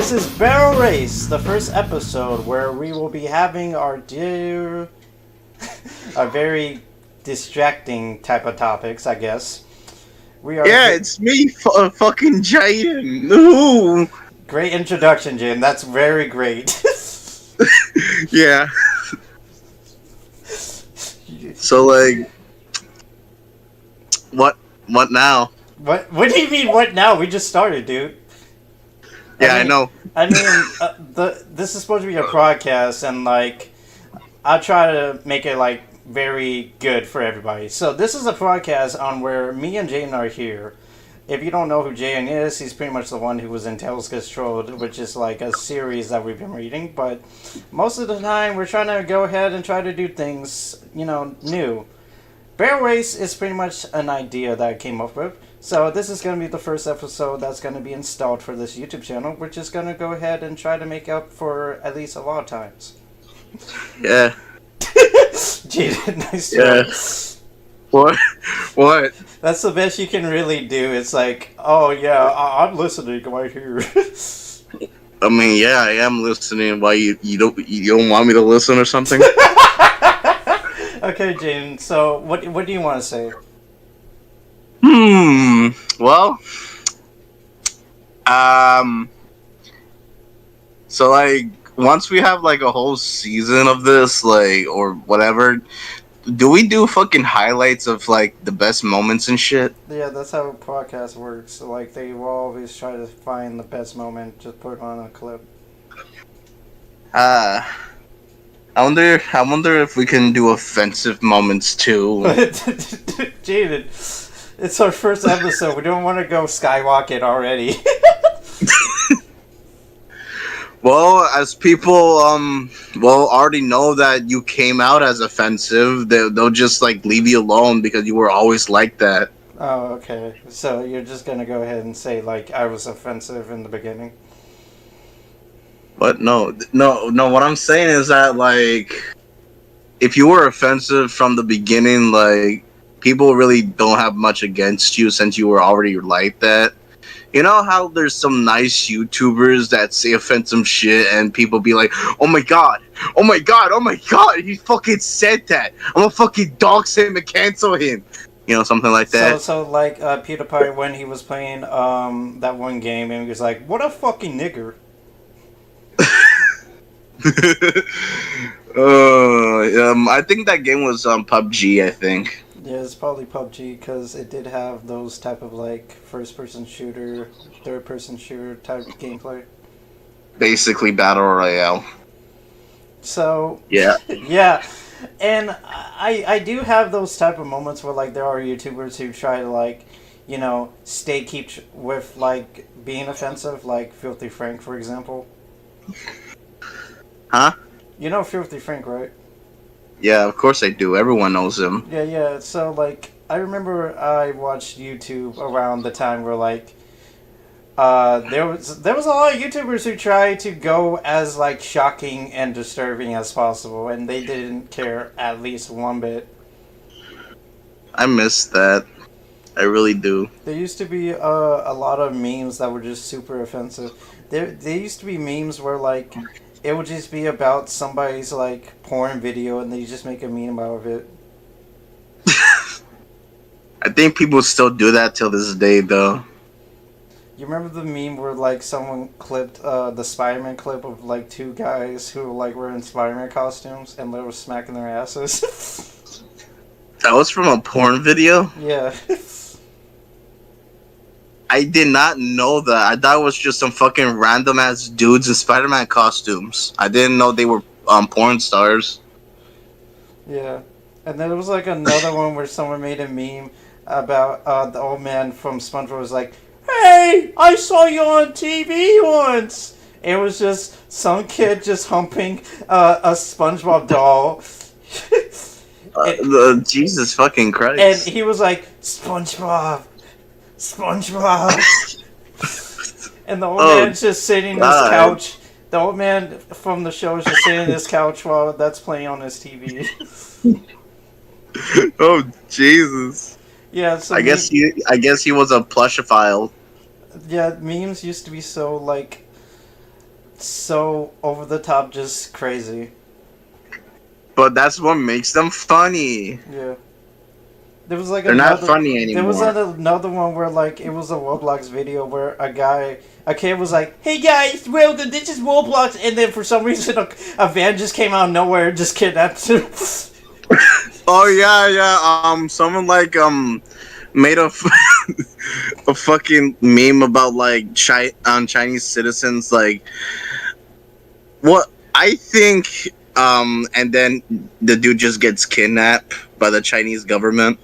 This is Barrel Race, the first episode where we will be having our a very distracting type of topics, I guess. We are It's me, fucking Jaiden. Ooh. Great introduction, Jim. That's very great. Yeah. So what now? What do you mean? What now? We just started, dude. Yeah, I know. This is supposed to be a podcast, and I'll try to make it very good for everybody. So this is a podcast on where me and Jaiden are here. If you don't know who Jaiden is, he's pretty much the one who was in Tales Controlled, which is a series that we've been reading. But most of the time, we're trying to go ahead and try to do things, new. Bear Race is pretty much an idea that I came up with. So this is going to be the first episode that's going to be installed for this YouTube channel. We're just going to go ahead and try to make up for at least a lot of times. Yeah. Jaiden, nice job. What? That's the best you can really do. It's oh yeah, I'm listening right here. I mean, yeah, I am listening. Why you don't want me to listen or something? Okay, Jaiden. So what do you want to say? Well, so once we have a whole season of this, or whatever, do we do fucking highlights of the best moments and shit? Yeah, that's how a podcast works. They will always try to find the best moment, just put it on a clip. I wonder if we can do offensive moments too. Jaiden, it's our first episode. We don't want to go skyrocket already. Well, as people already know that you came out as offensive, they'll just leave you alone because you were always like that. Oh, okay. So you're just gonna go ahead and say I was offensive in the beginning? But no. What I'm saying is that if you were offensive from the beginning, people really don't have much against you since you were already like that. You know how there's some nice YouTubers that say offensive shit and people be like, oh my god, he fucking said that. I'm gonna fucking dox him and cancel him. Something like that. So PewDiePie when he was playing that one game and he was like, what a fucking nigger. I think that game was PUBG, I think. Yeah, it's probably PUBG because it did have those type of first-person shooter, third-person shooter type gameplay. Basically Battle Royale. So yeah, yeah, and I do have those type of moments where there are YouTubers who try to keep with being offensive, like Filthy Frank, for example. Huh? You know Filthy Frank, right? Yeah, of course I do. Everyone knows him. Yeah. So, I remember I watched YouTube around the time where, there was a lot of YouTubers who tried to go as, shocking and disturbing as possible, and they didn't care at least one bit. I miss that. I really do. There used to be a lot of memes that were just super offensive. There used to be memes where, it would just be about somebody's porn video and they just make a meme out of it. I think people still do that till this day, though. You remember the meme where someone clipped the Spider-Man clip of two guys who were in Spider-Man costumes and they were smacking their asses? That was from a porn video? Yeah. I did not know that. I thought it was just some fucking random ass dudes in Spider-Man costumes. I didn't know they were porn stars. Yeah. And then there was another one where someone made a meme about the old man from SpongeBob was like, hey, I saw you on TV once. It was just some kid just humping a SpongeBob doll. Jesus fucking Christ. And he was like, SpongeBob. And the old man's just sitting on his couch. The old man from the show is just sitting on his couch while that's playing on his TV. Oh Jesus! Yeah, so I guess he was a plushophile. Yeah, memes used to be so so over the top, just crazy. But that's what makes them funny. Yeah. There was like They're not another. funny There was anymore. another one where like it was a Roblox video where a kid was like, "Hey guys, welcome. This is Roblox," and then for some reason a van just came out of nowhere and just kidnapped him. Oh yeah, yeah. Someone like made a fucking meme about like Chinese citizens. Like, what I think. And then the dude just gets kidnapped by the Chinese government.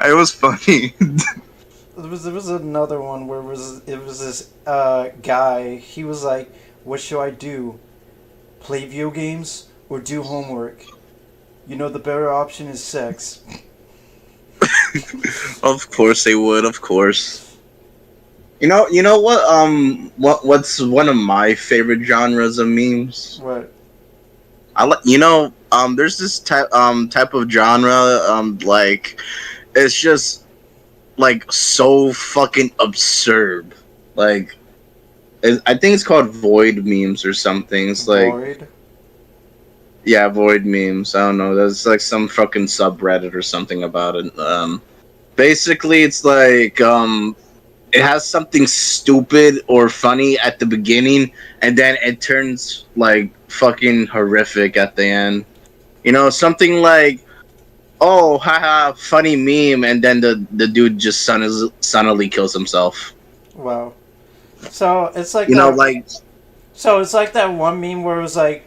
It was funny. There was another one where it was this guy. He was like, "What should I do? Play video games or do homework? You know, the better option is sex." Of course they would. Of course. You know what? What's one of my favorite genres of memes? What? There's this type of genre, like, it's just like so fucking absurd. Like, I think it's called void memes or something. It's like, Void? yeah, void memes. I don't know. There's like some fucking subreddit or something about it. Basically, it's like it has something stupid or funny at the beginning, and then it turns like fucking horrific at the end. You know, something like, "Oh, haha, funny meme," and then the dude just sunnily kills himself. Wow. So it's like You know, that. like, So it's like that one meme where it was like,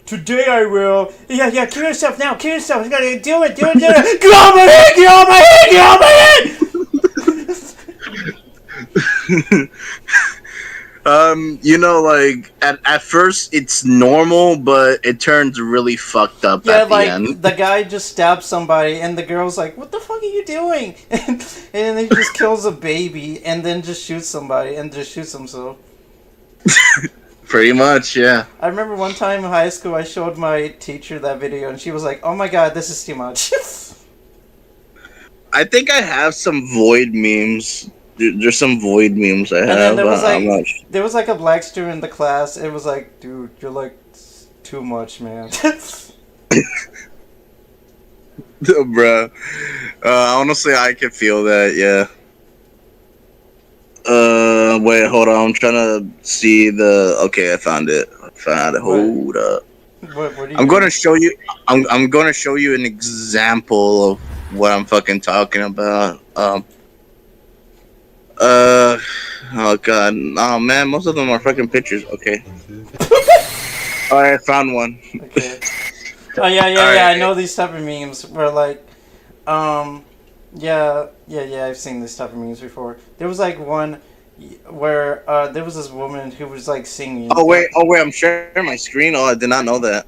today I will. Yeah, yeah, kill yourself now, kill yourself. You gotta do it, do it, do it. Get off my head, get off my head, get off my head! you know, like at first it's normal, but it turns really fucked up Yeah, at the like end. the guy just stabs somebody, and the girl's like, "What the fuck are you doing?" And then he just kills a baby, and then just shoots somebody, and just shoots himself. Pretty much, yeah. I remember one time in high school, I showed my teacher that video, and she was like, "Oh my god, this is too much." I think I have some void memes. There's some void memes I And then have. there was I'm not there was like a black student in the class. It was like, "Dude, you're like too much, man." Bruh. Honestly, I can feel that, yeah. Wait, hold on. I'm trying to see the. Okay, I found it. Hold up. What do you I'm mean? gonna show you. I'm gonna show you an example of what I'm fucking talking about. Oh god. Oh man, most of them are fucking pictures. Okay. Alright, I found one. Okay. Oh yeah, yeah, yeah. I know these type of memes where like, yeah, yeah, yeah. I've seen this type of memes before. There was like one where there was this woman who was like singing. Oh wait, I'm sharing my screen. Oh, I did not know that.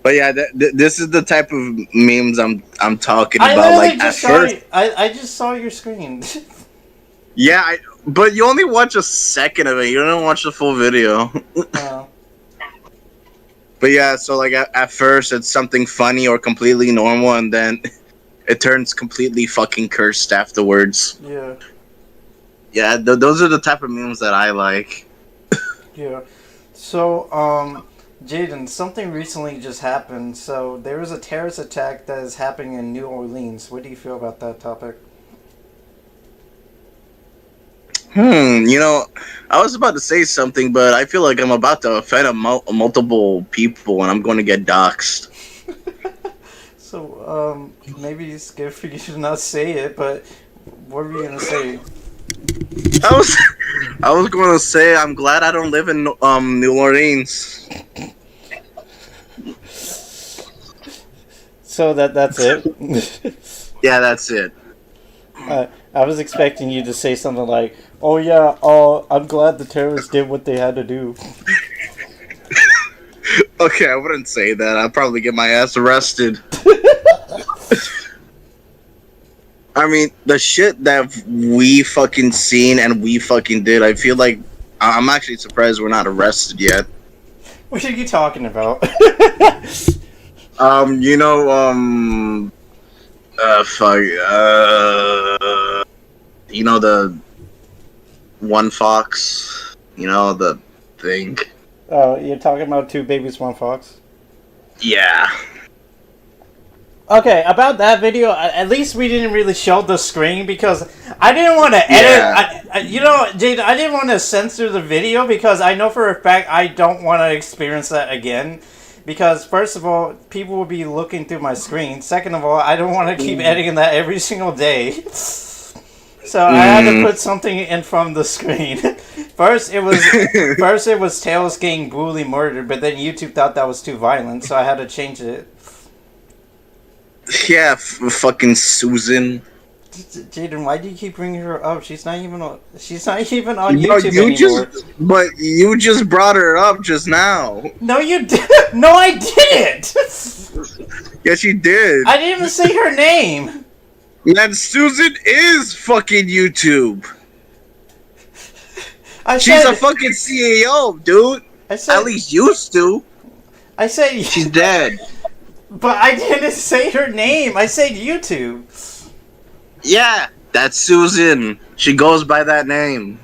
But yeah, this is the type of memes I'm talking I about. literally Like at just saw first, you. I just saw your screen. yeah, but you only watch a second of it. You don't watch the full video. Oh. But yeah, so like at first it's something funny or completely normal, and then it turns completely fucking cursed afterwards. Yeah. Yeah, those are the type of memes that I like. Yeah. So, Jaiden, something recently just happened. So, there is a terrorist attack that is happening in New Orleans. What do you feel about that topic? You know, I was about to say something, but I feel like I'm about to offend multiple people, and I'm going to get doxxed. So, maybe it's good for you to not say it, but what were you gonna say? I was, I was going to say I'm glad I don't live in New Orleans. So that's it. Yeah, that's it. I was expecting you to say something like, "Oh yeah, oh I'm glad the terrorists did what they had to do." Okay, I wouldn't say that. I'd probably get my ass arrested. I mean, the shit that we fucking seen and we fucking did, I feel like I'm actually surprised we're not arrested yet. What are you talking about? You know, fuck, you know the one fox, you know the thing. Oh, you're talking about Two Babies, One Fox? Yeah. Okay, about that video, at least we didn't really show the screen because I didn't want to edit. Yeah. Jade, I didn't want to censor the video because I know for a fact I don't want to experience that again. Because, first of all, people will be looking through my screen. Second of all, I don't want to keep editing that every single day. So I had to put something in from the screen. First it was Tails getting brutally murdered, but then YouTube thought that was too violent, so I had to change it. Yeah, fucking Susan. Jaiden, why do you keep bringing her up? She's not even on No, YouTube you anymore. but you just brought her up just now. No, you did. No, I didn't. Yes, you did. I didn't even say her name. And Susan is fucking YouTube. She's a fucking CEO, dude. At least used to. I said She's dead. But I didn't say her name. I said YouTube. Yeah, that's Susan. She goes by that name.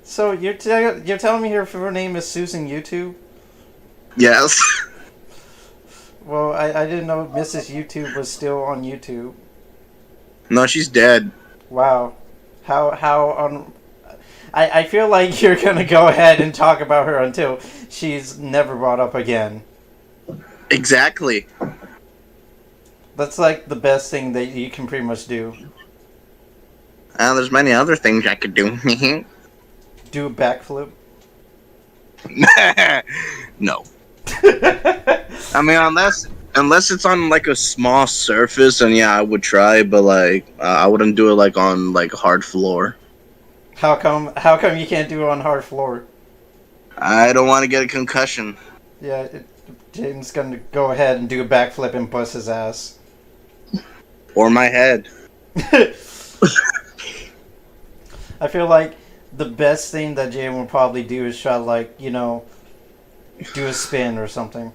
So you're telling me her full name is Susan YouTube? Yes. Well, I didn't know Mrs. YouTube was still on YouTube. No, she's dead. Wow. How on... I feel like you're gonna go ahead and talk about her until she's never brought up again. Exactly. That's like the best thing that you can pretty much do. There's many other things I could do. Do a backflip? No. I mean, unless it's on like a small surface, and yeah, I would try, but like I wouldn't do it like on like a hard floor. How come you can't do it on hard floor? I don't want to get a concussion. Yeah, Jaiden's gonna go ahead and do a backflip and bust his ass. Or my head. I feel like the best thing that Jaiden would probably do is try to, like, do a spin or something.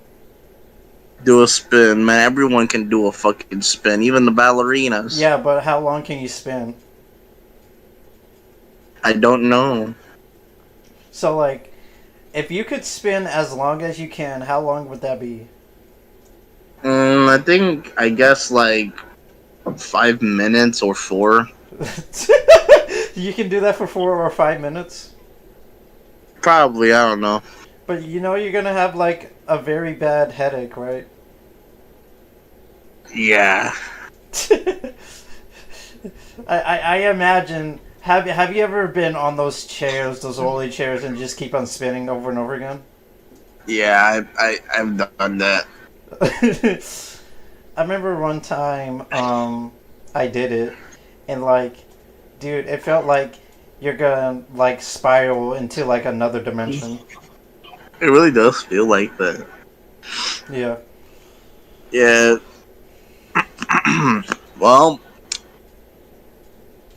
Do a spin, man. Everyone can do a fucking spin, even the ballerinas. Yeah, but how long can you spin? I don't know. So, like, if you could spin as long as you can, how long would that be? I guess, like, 5 minutes or 4. You can do that for 4 or 5 minutes? Probably, I don't know. But you're gonna have, like, a very bad headache, right? Yeah. I imagine... Have you ever been on those chairs, those rolly chairs, and just keep on spinning over and over again? Yeah, I've done that. I remember one time, I did it, and like, dude, it felt like you're gonna like spiral into like another dimension. It really does feel like that. Yeah. Yeah. Well,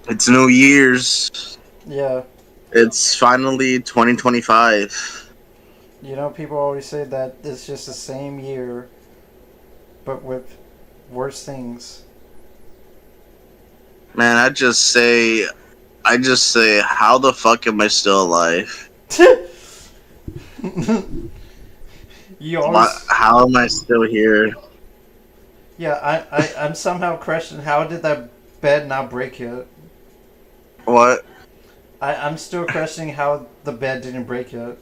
it's New Year's. Yeah. It's finally 2025. People always say that it's just the same year, but with worse things. Man, I just say, how the fuck am I still alive? How am I still here? Yeah, I'm somehow questioning how did that bed not break yet? What? I'm still questioning how the bed didn't break yet.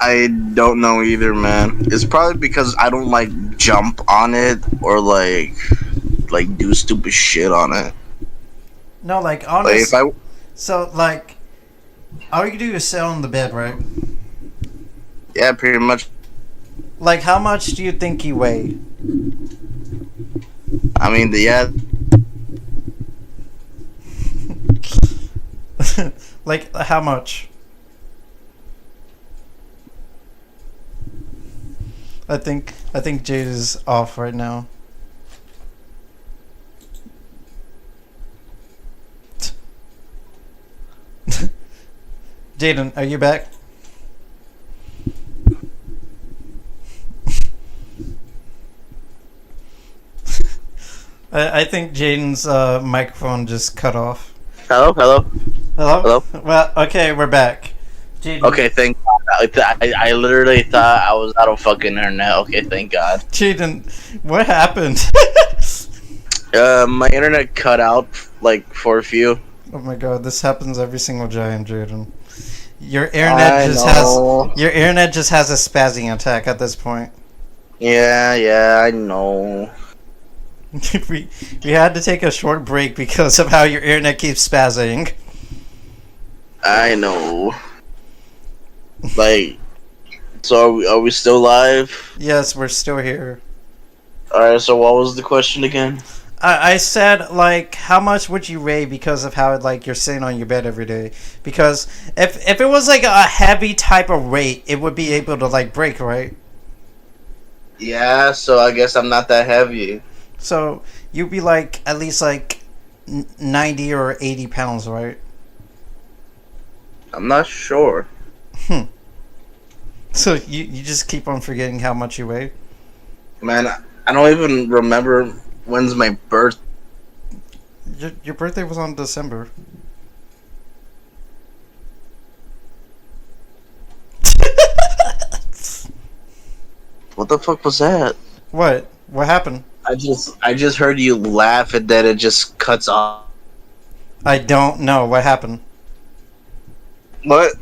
I don't know either, man. It's probably because I don't like jump on it or like do stupid shit on it. No, like honestly. Like, so like, all you do is sit on the bed, right? Yeah, pretty much. Like, how much do you think you weigh? I mean, Like, how much? I think Jade is off right now. Jaiden, are you back? I think Jaiden's microphone just cut off. Hello, hello, Hello? hello. Well, okay, we're back. Jaden, Okay, thank God. I literally thought I was out of fucking internet. Okay, thank God. Jaden, what happened? My internet cut out like for a few. Oh my god, this happens every single time, Jaden. Your internet I just has know. your internet just has a spazzing attack at this point. Yeah, I know. we we had to take a short break because of how your internet keeps spazzing. I know. Like, so are we still live? Yes, we're still here. Alright, so what was the question again? I said like how much would you weigh because of how like you're sitting on your bed every day? Because if it was like a heavy type of weight, it would be able to like break, right? Yeah, so I guess I'm not that heavy. So you'd be like at least like 90 or 80 pounds, right? I'm not sure. So you just keep on forgetting how much you weigh? Man, I don't even remember when's my birth. Your birthday was on December. What the fuck was that? What? What happened? I just heard you laugh and then it just cuts off. I don't know what happened. What?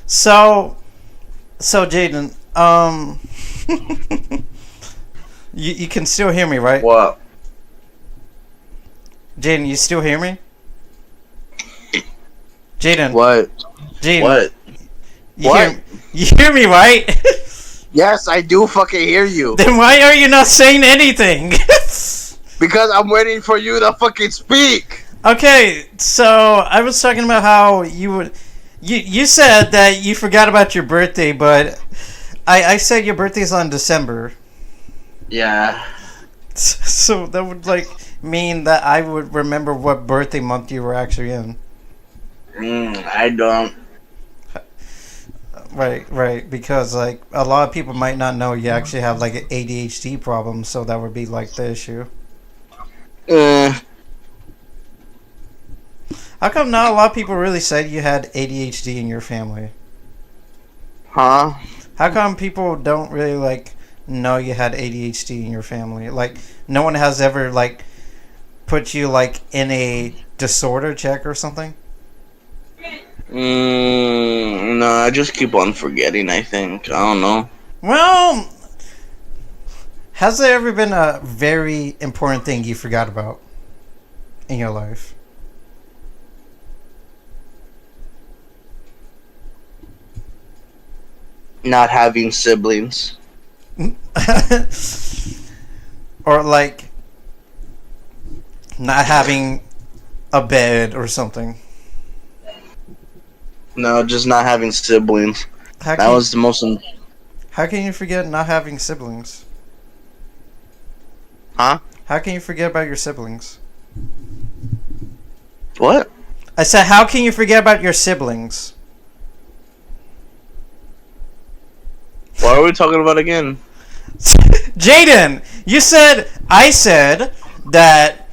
So Jaden, you can still hear me, right? What? Jaden, you still hear me? Jaden, What? Jaden, What? you What? you hear me, right? Yes, I do fucking hear you. Then why are you not saying anything? Because I'm waiting for you to fucking speak. Okay, so I was talking about how you said that you forgot about your birthday, but I said your birthday's on December. Yeah. So that would like mean that I would remember what birthday month you were actually in. I don't. Right, because like a lot of people might not know you actually have like an ADHD problem, so that would be like the issue. How come not a lot of people really said you had ADHD in your family? Huh? How come people don't really like know you had ADHD in your family? Like no one has ever like put you like in a disorder check or something? No, I just keep on forgetting, I think. I don't know. Well, has there ever been a very important thing you forgot about in your life? Not having siblings. Or like not having a bed or something. No, just not having siblings. How That can was the most. how can you forget not having siblings? Huh? How can you forget about your siblings? What? I said, how can you forget about your siblings? What are we talking about again? Jaden, I said that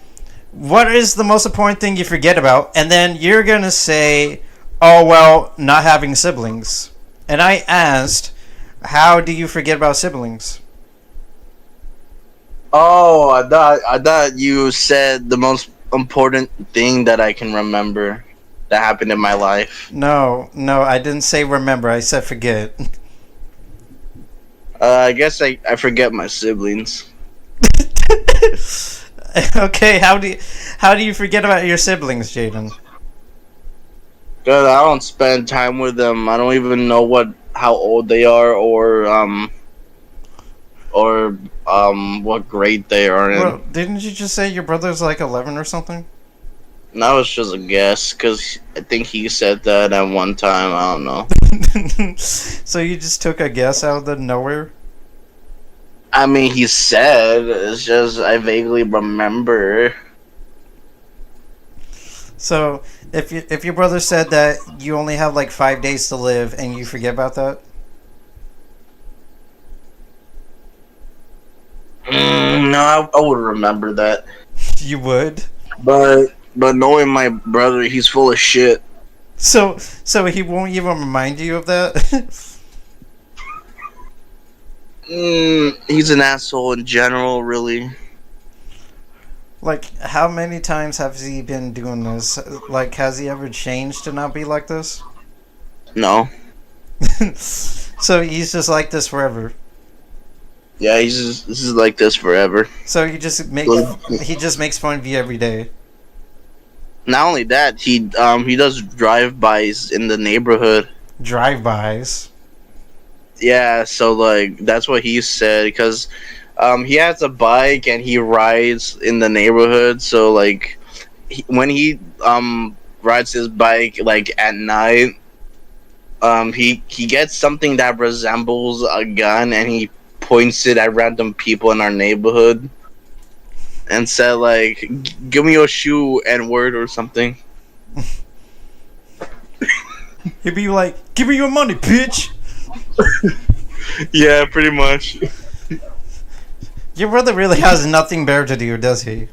what is the most important thing you forget about? And then you're going to say, oh, well, not having siblings. And I asked, how do you forget about siblings? Oh, I thought you said the most important thing that I can remember that happened in my life. No, I didn't say remember. I said forget. I guess I forget my siblings. Okay, how do you forget about your siblings, Jaden? Cause I don't spend time with them. I don't even know how old they are or what grade they are in. Well, didn't you just say your brother's like 11 or something? That was just a guess, cause I think he said that at one time. I don't know. So you just took a guess out of the nowhere? I mean, he said it's just I vaguely remember. So if your brother said that you only have like 5 days to live and you forget about that? No, I would remember that. You would? But But knowing my brother, he's full of shit. So he won't even remind you of that? He's an asshole in general, really. Like, how many times has he been doing this? Like, has he ever changed to not be like this? No. So he's just like this forever. Yeah, this is like this forever. So he just makes fun of you every day. Not only that, he does drive-bys in the neighborhood. Drive-bys. Yeah, so like that's what he said because he has a bike and he rides in the neighborhood. So like when he rides his bike like at night, he gets something that resembles a gun and he points it at random people in our neighborhood and said like, "Give me your shoe and word or something." He'd be like, "Give me your money, bitch." Yeah, pretty much. Your brother really has nothing better to do, does he?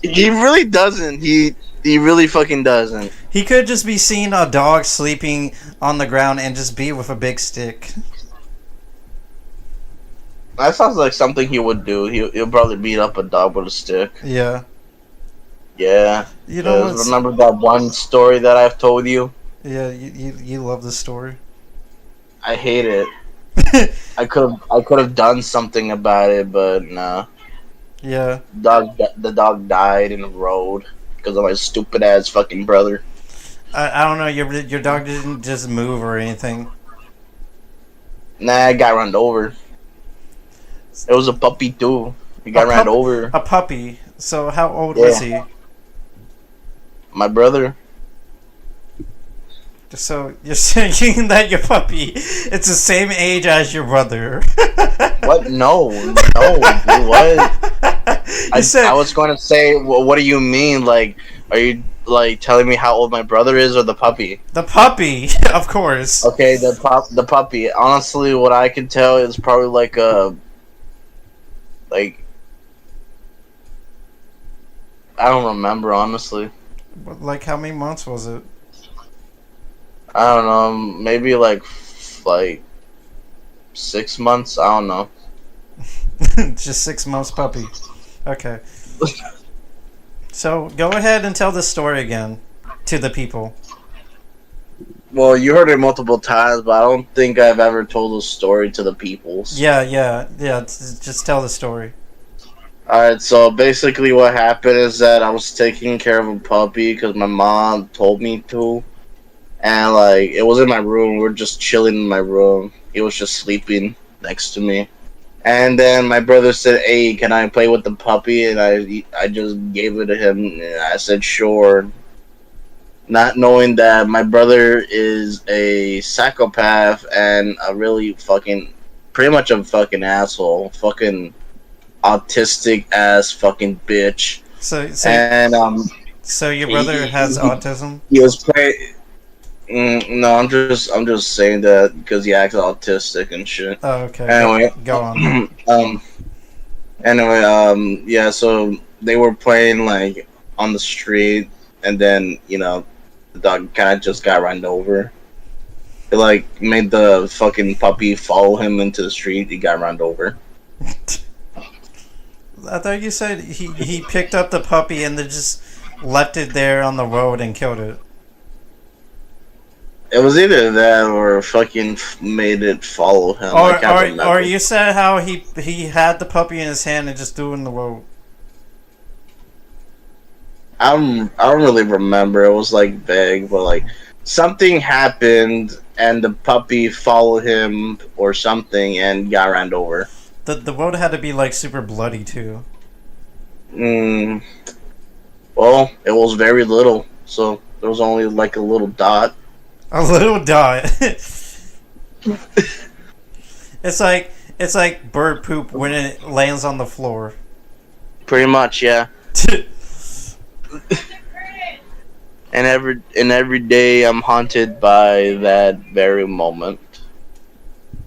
He really doesn't. He really fucking doesn't. He could just be seeing a dog sleeping on the ground and just beat with a big stick. That sounds like something he would do. He'll probably beat up a dog with a stick. Yeah. Yeah. You know, remember that one story that I've told you? Yeah, you love this story. I hate it. I could have done something about it, but nah. Yeah. The dog died in the road because of my stupid ass fucking brother. I don't know. Your dog didn't just move or anything. Nah, I got run over. It was a puppy too. He got ran over. A puppy. So how old was he? My brother. So you're saying that your puppy, it's the same age as your brother? What? No, what? I was going to say, well, what do you mean? Like, are you like telling me how old my brother is or the puppy? The puppy, of course. Okay, the puppy. Honestly, what I can tell is probably like I don't remember honestly. Like how many months was it? I don't know, maybe like 6 months. I don't know. Just 6 months puppy. Okay. So go ahead and tell the story again to the people. Well, you heard it multiple times, but I don't think I've ever told the story to the people. Yeah. Just tell the story. Alright, so basically what happened is that I was taking care of a puppy because my mom told me to. And, like, it was in my room. We were just chilling in my room. He was just sleeping next to me. And then my brother said, "Hey, can I play with the puppy?" And I just gave it to him. And I said, "Sure." Not knowing that my brother is a psychopath and a really pretty much a fucking asshole. Fucking autistic ass fucking bitch. So your brother has autism? He was playing. No, I'm just saying that because he acts autistic and shit. Oh, okay. Anyway, go on. Yeah. So they were playing like on the street, and then the dog kind of just got run over. It like made the fucking puppy follow him into the street. He got run over. I thought you said he picked up the puppy and then just left it there on the road and killed it. It was either that or fucking made it follow him. Or you said how he had the puppy in his hand and just threw it in the road. I don't really remember. It was like vague, but like something happened and the puppy followed him or something and got ran over. The road had to be like super bloody too. Well, it was very little, so there was only like a little dot. A little dot. It's like bird poop when it lands on the floor. Pretty much, yeah. And every day I'm haunted by that very moment.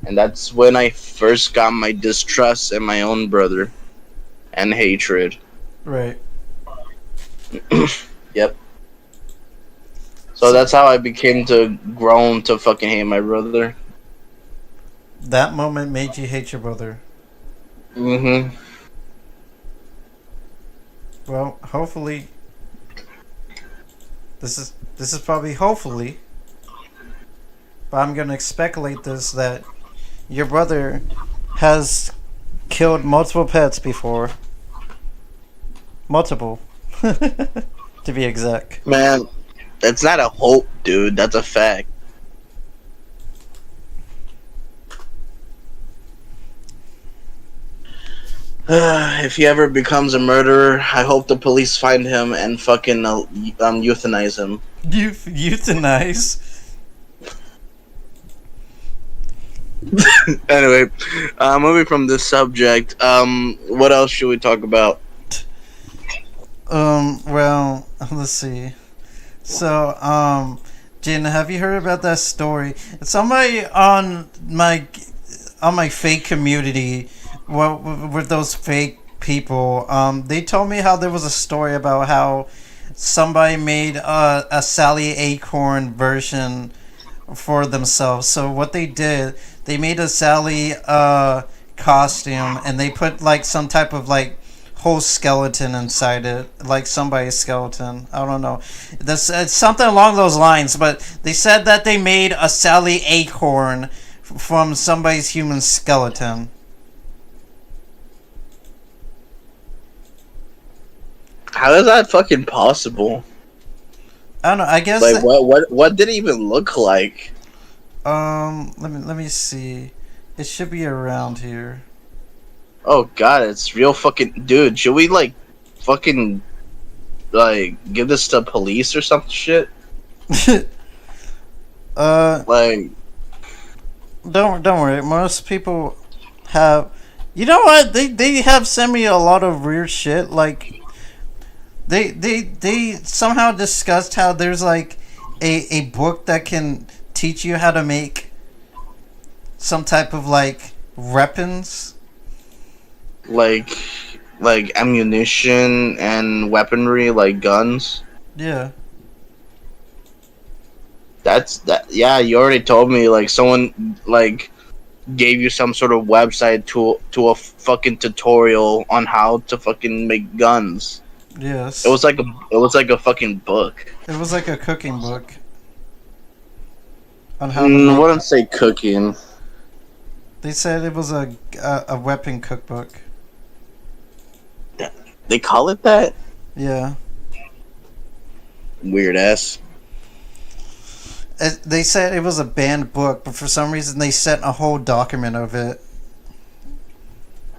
And that's when I first got my distrust in my own brother and hatred. Right. Yep. So that's how I became to grown to fucking hate my brother. That moment made you hate your brother. Mm-hmm. Well, hopefully, this is probably hopefully, but I'm gonna speculate this that your brother has killed multiple pets before. Multiple, to be exact. Man, that's not a hope, dude. That's a fact. If he ever becomes a murderer, I hope the police find him and fucking euthanize him. Euthanize. Anyway, moving from this subject, what else should we talk about? Well, let's see. So, Jen, have you heard about that story? Somebody on my fake community, what with those fake people, they told me how there was a story about how somebody made a Sally Acorn version for themselves. So what they did, they made a Sally costume, and they put like some type of like whole skeleton inside it, like somebody's skeleton. I don't know. This it's something along those lines. But they said that they made a Sally Acorn from somebody's human skeleton. How is that fucking possible? I don't know. I guess. Like, what did it even look like? Let me see. It should be around here. Oh god, it's real fucking dude. Should we like fucking like give this to police or some shit? Like, don't worry. Most people have. You know what? They have sent me a lot of weird shit. Like they somehow discussed how there's like a book that can teach you how to make some type of like weapons. like like ammunition and weaponry, like guns. Yeah. That's that. Yeah, you already told me. Like someone like gave you some sort of website to a fucking tutorial on how to fucking make guns. Yes. It was like a fucking book. It was like a cooking book on how to I make. wouldn't say cooking. They said it was a weapon cookbook. They call it that? Yeah. Weird ass. They said it was a banned book, but for some reason they sent a whole document of it.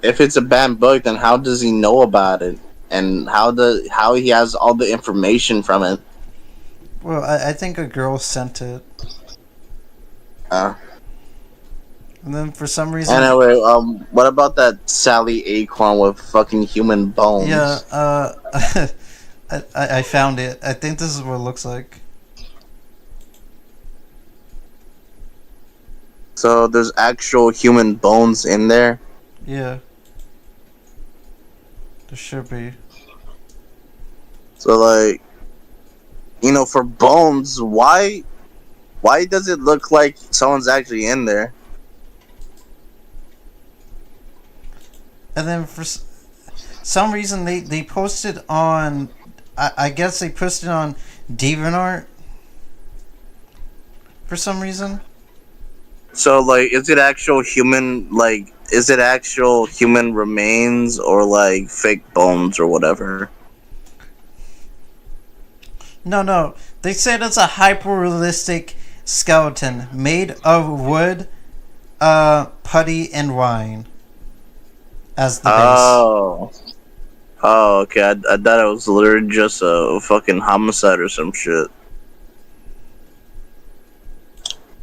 If it's a banned book, then how does he know about it? And how he has all the information from it? Well, I think a girl sent it. And then for some reason. Anyway, what about that Sally Acorn with fucking human bones? Yeah, I found it. I think this is what it looks like. So there's actual human bones in there? Yeah. There should be. So like, for bones, why does it look like someone's actually in there? And then for some reason they posted on, I guess they posted on DeviantArt for some reason. So like, is it actual human remains or like fake bones or whatever? No. They said it's a hyper-realistic skeleton made of wood, putty, and wine as the base. Oh, okay. I thought it was literally just a fucking homicide or some shit.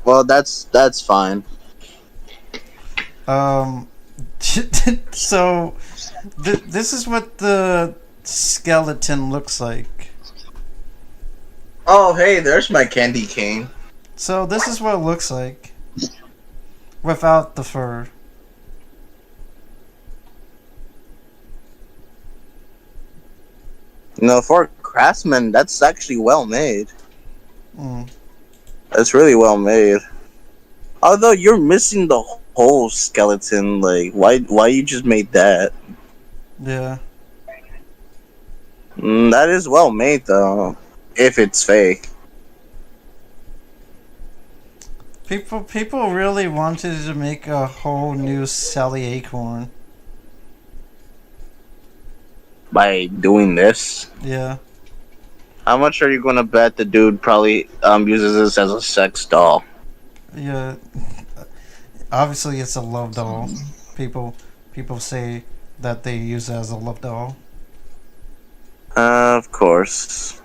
Well, that's fine. So this is what the skeleton looks like. Oh, hey, there's my candy cane. So this is what it looks like without the fur. For a craftsman, that's actually well made. Mm. That's really well made. Although you're missing the whole skeleton, like why you just made that? Yeah. That is well made though, if it's fake. People really wanted to make a whole new Sally Acorn. By doing this, Yeah. how much are you gonna bet the dude probably uses this as a sex doll? Yeah. Obviously, it's a love doll. People people say that they use it as a love doll. Of course.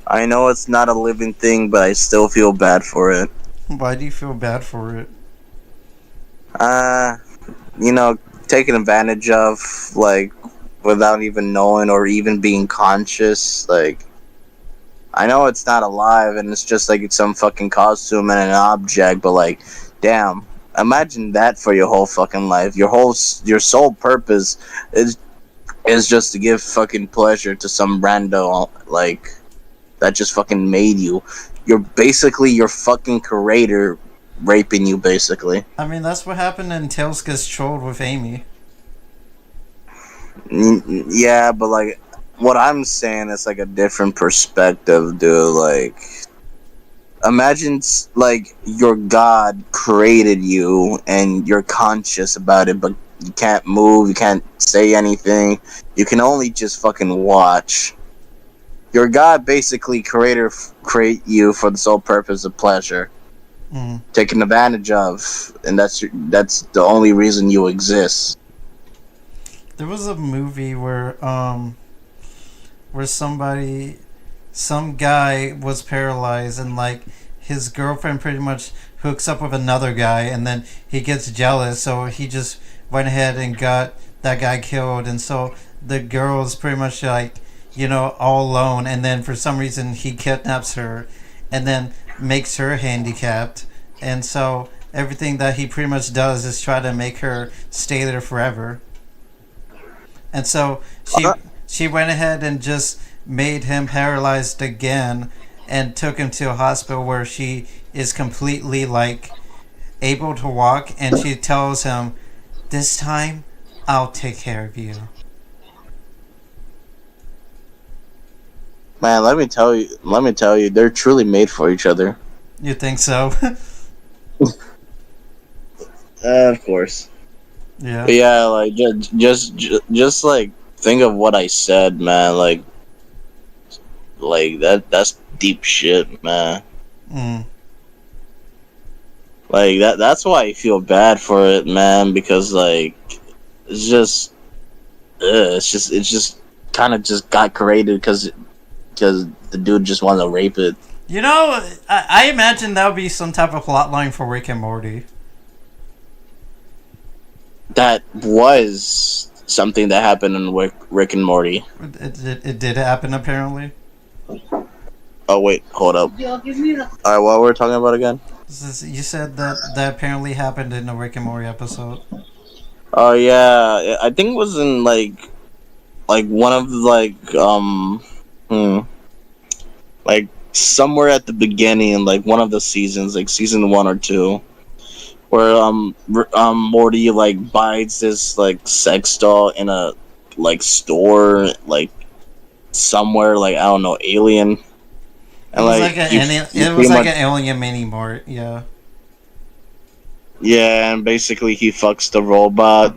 I know it's not a living thing, but I still feel bad for it. Why do you feel bad for it? Uh, you know, taken advantage of, like, without even knowing or even being conscious. Like, I know it's not alive and it's just like it's some fucking costume and an object, but like, damn. Imagine that for your whole fucking life. Your sole purpose is just to give fucking pleasure to some rando like that just fucking made you. You're basically your fucking creator raping you, basically. I mean, that's what happened in Tails Gets Trolled with Amy. Yeah, but like, what I'm saying is like a different perspective, dude. Like, imagine like your God created you and you're conscious about it, but you can't move, you can't say anything. You can only just fucking watch. Your God basically create you for the sole purpose of pleasure, Mm. taken advantage of, and that's the only reason you exist. There was a movie where some guy was paralyzed and like his girlfriend pretty much hooks up with another guy and then he gets jealous, so he just went ahead and got that guy killed, and so the girl's pretty much like, all alone, and then for some reason he kidnaps her and then makes her handicapped, and so everything that he pretty much does is try to make her stay there forever. And so she went ahead and just made him paralyzed again and took him to a hospital where she is completely like able to walk, and she tells him, "This time I'll take care of you." Man, let me tell you, they're truly made for each other. You think so? Of course. Yeah. But yeah, like just like think of what I said, man. Like that's deep shit, man. Mm. Like that's why I feel bad for it, man, because like it's just it's just kind of just got created because the dude just wanted to rape it. I imagine that would be some type of plot line for Rick and Morty. That was something that happened in Rick and Morty. It did happen, apparently. Oh wait, hold up. All right, what were we talking about again? You said that apparently happened in a Rick and Morty episode. Oh yeah, I think it was in like one of the like somewhere at the beginning, like one of the seasons, like season 1 or 2, where Morty like buys this like sex doll in a like store like somewhere, like I don't know, alien. It was like an alien mini mart, yeah. Yeah, and basically he fucks the robot,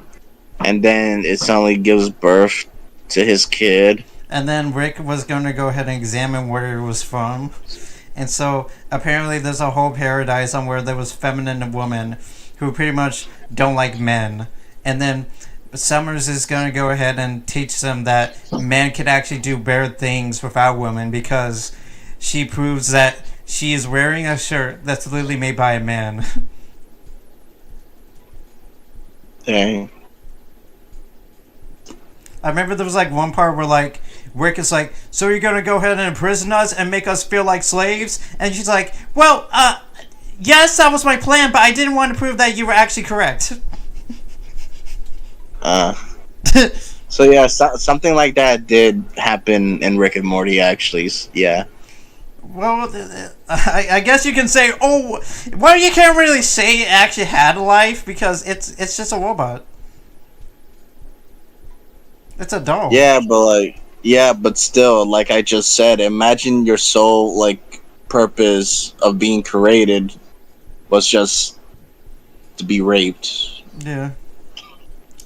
and then it suddenly gives birth to his kid. And then Rick was going to go ahead and examine where it was from. And so apparently there's a whole paradise on where there was feminine women who pretty much don't like men. And then Summers is going to go ahead and teach them that men can actually do bad things without women, because she proves that she is wearing a shirt that's literally made by a man. Dang. I remember there was like one part where like Rick is like, "So you're gonna go ahead and imprison us and make us feel like slaves?" And she's like, "Well, yes, that was my plan, but I didn't want to prove that you were actually correct." So yeah, something like that did happen in Rick and Morty. Actually, yeah. Well, I guess you can say, oh, well, you can't really say it actually had a life because it's just a robot. It's a doll. Yeah, but still, like I just said, imagine your sole like purpose of being created was just to be raped. Yeah.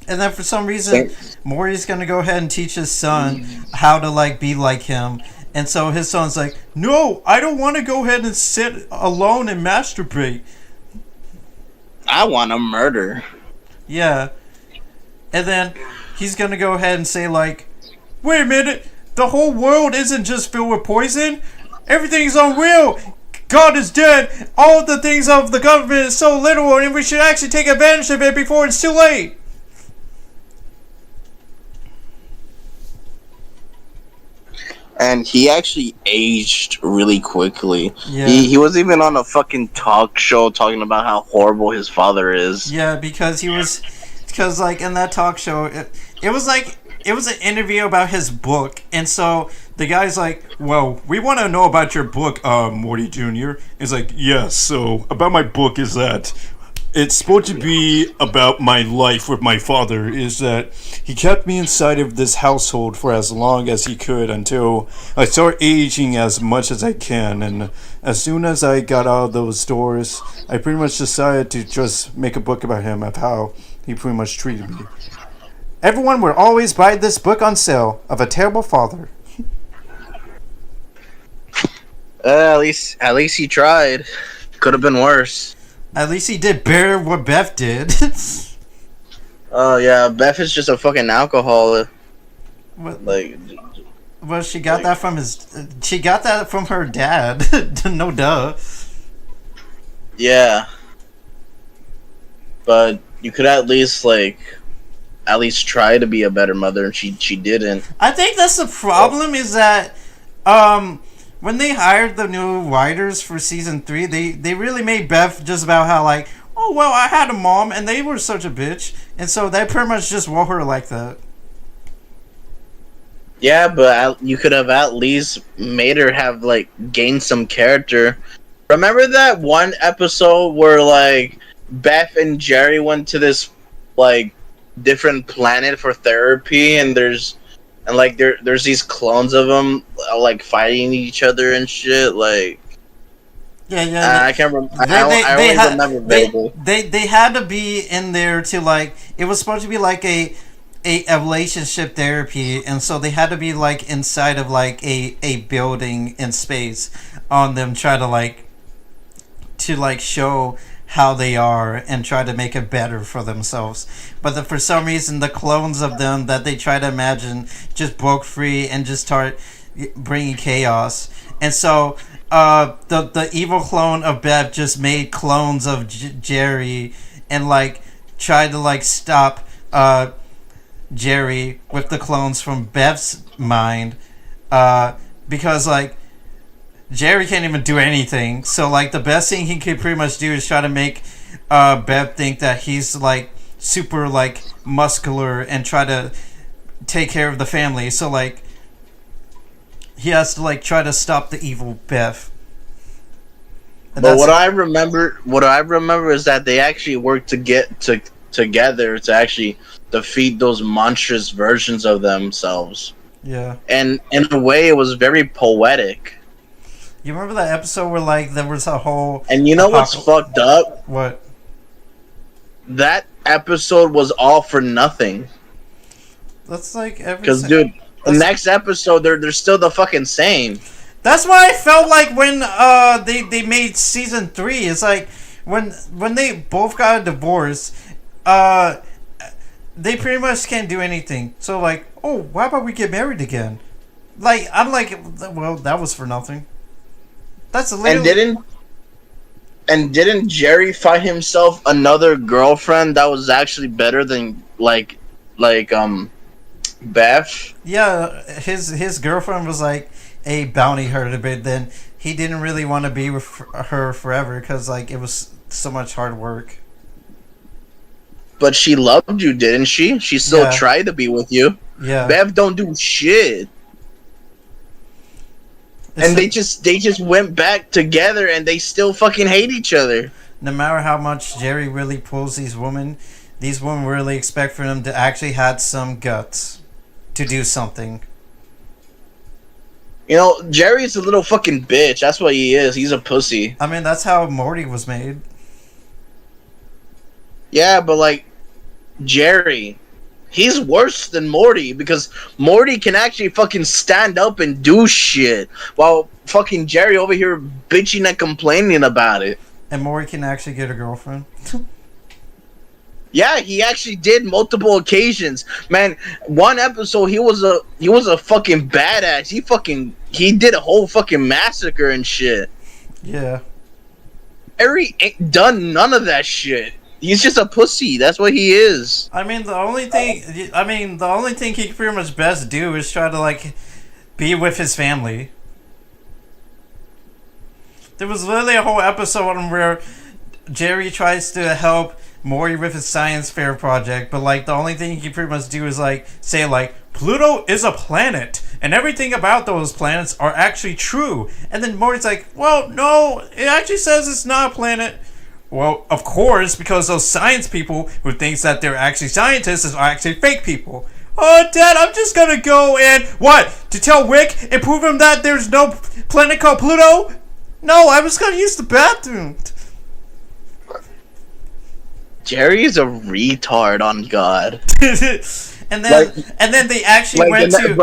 And then for some reason, Same. Morty's gonna go ahead and teach his son how to like be like him. And so his son's like, no, I don't want to go ahead and sit alone and masturbate. I want to murder. Yeah. And then he's gonna go ahead and say like, wait a minute, the whole world isn't just filled with poison. Everything's unreal. God is dead. All the things of the government is so little, and we should actually take advantage of it before it's too late. And he actually aged really quickly. Yeah. He was even on a fucking talk show talking about how horrible his father is. Yeah, because like in that talk show, it was like it was an interview about his book, and so the guy's like, "Well, we want to know about your book, Morty Jr." He's like, "Yes, so about my book is that it's supposed to be about my life with my father. Is that he kept me inside of this household for as long as he could until I start aging as much as I can, and as soon as I got out of those doors, I pretty much decided to just make a book about him of how he pretty much treated me. Everyone would always buy this book on sale of a terrible father." At least he tried. Could have been worse. At least he did better what Beth did. Oh yeah, Beth is just a fucking alcoholic. What? Like, Well, she got that from she got that from her dad. No duh. yeah. But you could at least try to be a better mother, and she didn't. I think that's the problem is that when they hired the new writers for season 3, they really made Beth just about how like, oh well, I had a mom and they were such a bitch, and so they pretty much just wrote her like that. Yeah, but you could have at least made her have like gained some character. Remember that one episode where like Beth and Jerry went to this like different planet for therapy, and there's these clones of them like fighting each other and shit. Like, Yeah. I can't remember. I only remember vaguely. They had to be in there to like. It was supposed to be like a relationship therapy, and so they had to be like inside of like a building in space on them, try to like show how they are and try to make it better for themselves. But for some reason, the clones of them that they try to imagine just broke free and just start bringing chaos. And so the evil clone of Beth just made clones of Jerry and like tried to like stop Jerry with the clones from Beth's mind, because like Jerry can't even do anything. So like the best thing he could pretty much do is try to make Beth think that he's like super like muscular and try to take care of the family. So like he has to like try to stop the evil Beth. But what I remember is that they actually worked together to actually defeat those monstrous versions of themselves. Yeah. And in a way, it was very poetic. You remember that episode where like there was a whole... And you know what's fucked up? What? That episode was all for nothing. That's like every... Because, dude, the next episode, they're still the fucking same. That's why I felt like when they made season 3. It's like when they both got a divorce, they pretty much can't do anything. So like, oh, why about we get married again? Like, I'm like, well, that was for nothing. That's literally... And didn't Jerry find himself another girlfriend that was actually better than like Beth? Yeah, his girlfriend was like a bounty hunter, but then he didn't really want to be with her forever because like it was so much hard work. But she loved you, didn't she? She still tried to be with you. Yeah. Bev don't do shit. And they just went back together, and they still fucking hate each other. No matter how much Jerry really pulls these women really expect for them to actually have some guts to do something. You know, Jerry's a little fucking bitch. That's what he is. He's a pussy. I mean, that's how Morty was made. Yeah, but like Jerry, he's worse than Morty because Morty can actually fucking stand up and do shit, while fucking Jerry over here bitching and complaining about it. And Morty can actually get a girlfriend. Yeah, he actually did multiple occasions. Man, one episode he was a fucking badass. He did a whole fucking massacre and shit. Yeah. Jerry ain't done none of that shit. He's just a pussy. That's what he is. I mean, the only thing he can pretty much best do is try to like be with his family. There was literally a whole episode where Jerry tries to help Morty with his science fair project, but like the only thing he can pretty much do is like say like Pluto is a planet and everything about those planets are actually true. And then Morty's like, well, no, it actually says it's not a planet. Well, of course, because those science people who thinks that they're actually scientists are actually fake people. Oh, Dad, I'm just gonna go and what? To tell Rick and prove him that there's no planet called Pluto? No, I was gonna use the bathroom. Jerry's a retard on God. and then they actually went to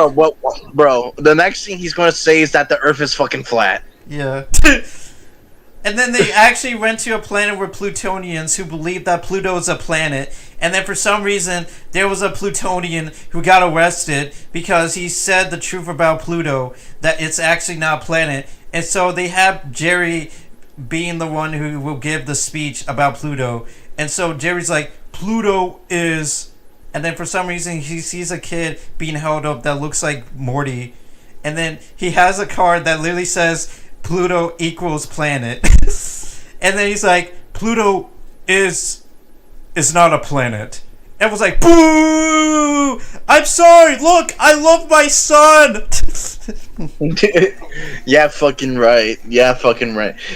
bro. The next thing he's gonna say is that the Earth is fucking flat. Yeah. And then they actually went to a planet where Plutonians who believed that Pluto is a planet. And then for some reason, there was a Plutonian who got arrested because he said the truth about Pluto, that it's actually not a planet. And so they have Jerry being the one who will give the speech about Pluto. And so Jerry's like, Pluto is... And then for some reason, he sees a kid being held up that looks like Morty. And then he has a card that literally says... Pluto equals planet. And then he's like, Pluto is not a planet. And was like, boo! I'm sorry, look, I love my son! Yeah, fucking right.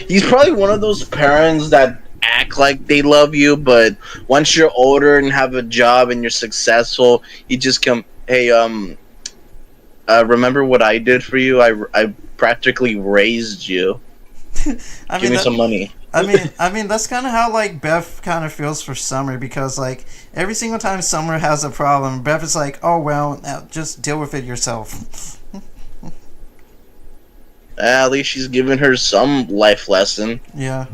He's probably one of those parents that act like they love you, but once you're older and have a job and you're successful, you just come, hey, remember what I did for you? I practically raised you. Give me some money. I mean that's kind of how like Beth kind of feels for Summer, because like every single time Summer has a problem, Beth is like, oh well, now just deal with it yourself. At least she's giving her some life lesson. Yeah.